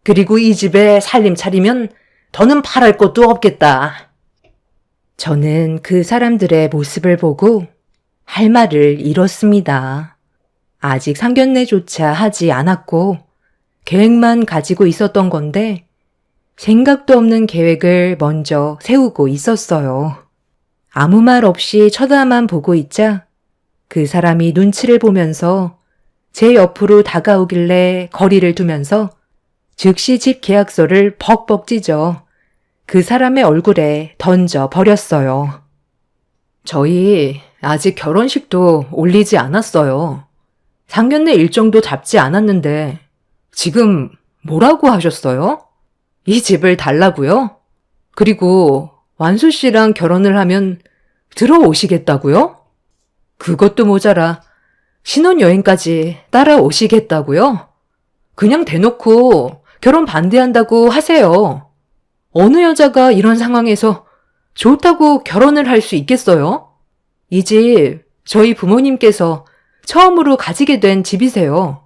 그리고 이 집에 살림 차리면 더는 바랄 것도 없겠다. 저는 그 사람들의 모습을 보고 할 말을 잃었습니다. 아직 상견례조차 하지 않았고 계획만 가지고 있었던 건데 생각도 없는 계획을 먼저 세우고 있었어요. 아무 말 없이 쳐다만 보고 있자 그 사람이 눈치를 보면서 제 옆으로 다가오길래 거리를 두면서 즉시 집 계약서를 벅벅 찢어 그 사람의 얼굴에 던져 버렸어요. 저희 아직 결혼식도 올리지 않았어요. 상견례 일정도 잡지 않았는데 지금 뭐라고 하셨어요? 이 집을 달라고요? 그리고 완수 씨랑 결혼을 하면 들어오시겠다고요? 그것도 모자라 신혼여행까지 따라오시겠다고요? 그냥 대놓고 결혼 반대한다고 하세요. 어느 여자가 이런 상황에서 좋다고 결혼을 할 수 있겠어요? 이 집 저희 부모님께서 처음으로 가지게 된 집이세요.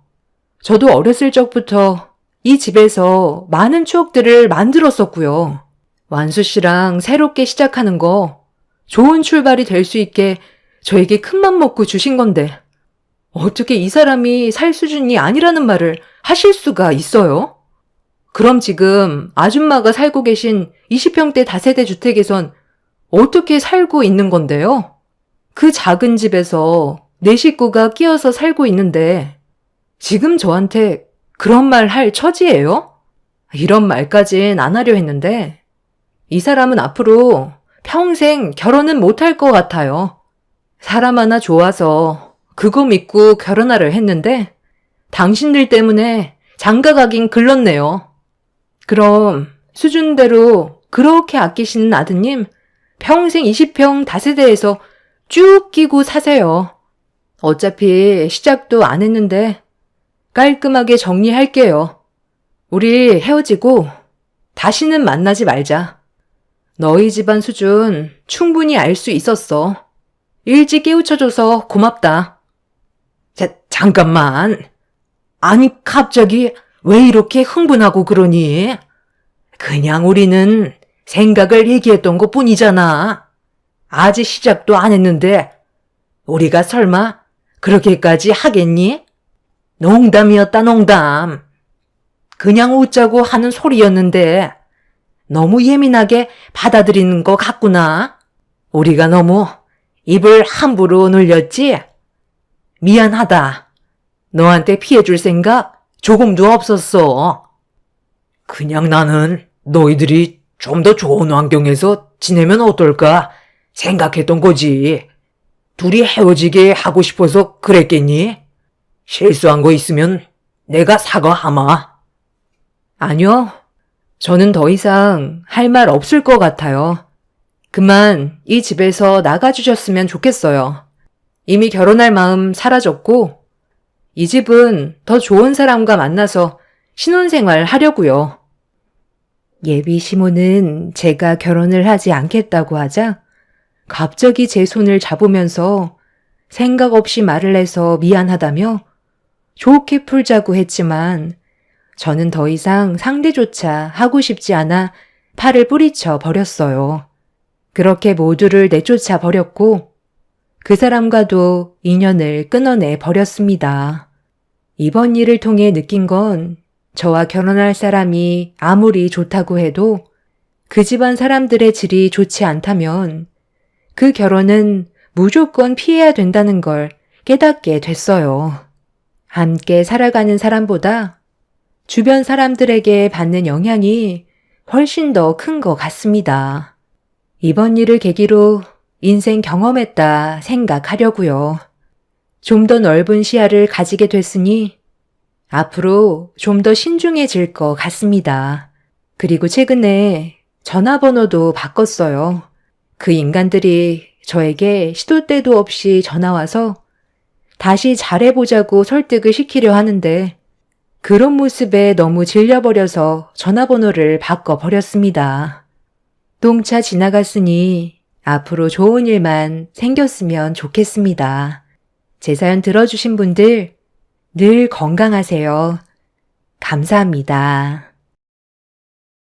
저도 어렸을 적부터 이 집에서 많은 추억들을 만들었었고요. 완수 씨랑 새롭게 시작하는 거 좋은 출발이 될 수 있게 저에게 큰맘 먹고 주신 건데 어떻게 이 사람이 살 수준이 아니라는 말을 하실 수가 있어요? 그럼 지금 아줌마가 살고 계신 20평대 다세대 주택에선 어떻게 살고 있는 건데요? 그 작은 집에서 내 식구가 끼어서 살고 있는데 지금 저한테 그런 말 할 처지예요? 이런 말까진 안 하려 했는데 이 사람은 앞으로 평생 결혼은 못할 것 같아요. 사람 하나 좋아서 그거 믿고 결혼하려 했는데 당신들 때문에 장가가긴 글렀네요. 그럼 수준대로 그렇게 아끼시는 아드님 평생 20평 다세대에서 쭉 끼고 사세요. 어차피 시작도 안 했는데 깔끔하게 정리할게요. 우리 헤어지고 다시는 만나지 말자. 너희 집안 수준 충분히 알 수 있었어. 일찍 깨우쳐줘서 고맙다. 잠깐만. 아니, 갑자기 왜 이렇게 흥분하고 그러니? 그냥 우리는 생각을 얘기했던 것 뿐이잖아. 아직 시작도 안 했는데 우리가 설마 그렇게까지 하겠니? 농담이었다, 농담. 그냥 웃자고 하는 소리였는데 너무 예민하게 받아들이는 것 같구나. 우리가 너무 입을 함부로 놀렸지? 미안하다. 너한테 피해줄 생각 조금도 없었어. 그냥 나는 너희들이 좀 더 좋은 환경에서 지내면 어떨까 생각했던 거지. 둘이 헤어지게 하고 싶어서 그랬겠니? 실수한 거 있으면 내가 사과하마. 아니요. 저는 더 이상 할 말 없을 것 같아요. 그만 이 집에서 나가주셨으면 좋겠어요. 이미 결혼할 마음 사라졌고, 이 집은 더 좋은 사람과 만나서 신혼생활 하려고요. 예비 시모는 제가 결혼을 하지 않겠다고 하자 갑자기 제 손을 잡으면서 생각 없이 말을 해서 미안하다며 좋게 풀자고 했지만 저는 더 이상 상대조차 하고 싶지 않아 팔을 뿌리쳐 버렸어요. 그렇게 모두를 내쫓아 버렸고 그 사람과도 인연을 끊어내 버렸습니다. 이번 일을 통해 느낀 건 저와 결혼할 사람이 아무리 좋다고 해도 그 집안 사람들의 질이 좋지 않다면 그 결혼은 무조건 피해야 된다는 걸 깨닫게 됐어요. 함께 살아가는 사람보다 주변 사람들에게 받는 영향이 훨씬 더 큰 것 같습니다. 이번 일을 계기로 인생 경험했다 생각하려고요. 좀 더 넓은 시야를 가지게 됐으니 앞으로 좀 더 신중해질 것 같습니다. 그리고 최근에 전화번호도 바꿨어요. 그 인간들이 저에게 시도 때도 없이 전화와서 다시 잘해보자고 설득을 시키려 하는데 그런 모습에 너무 질려버려서 전화번호를 바꿔버렸습니다. 똥차 지나갔으니 앞으로 좋은 일만 생겼으면 좋겠습니다. 제 사연 들어주신 분들 늘 건강하세요. 감사합니다.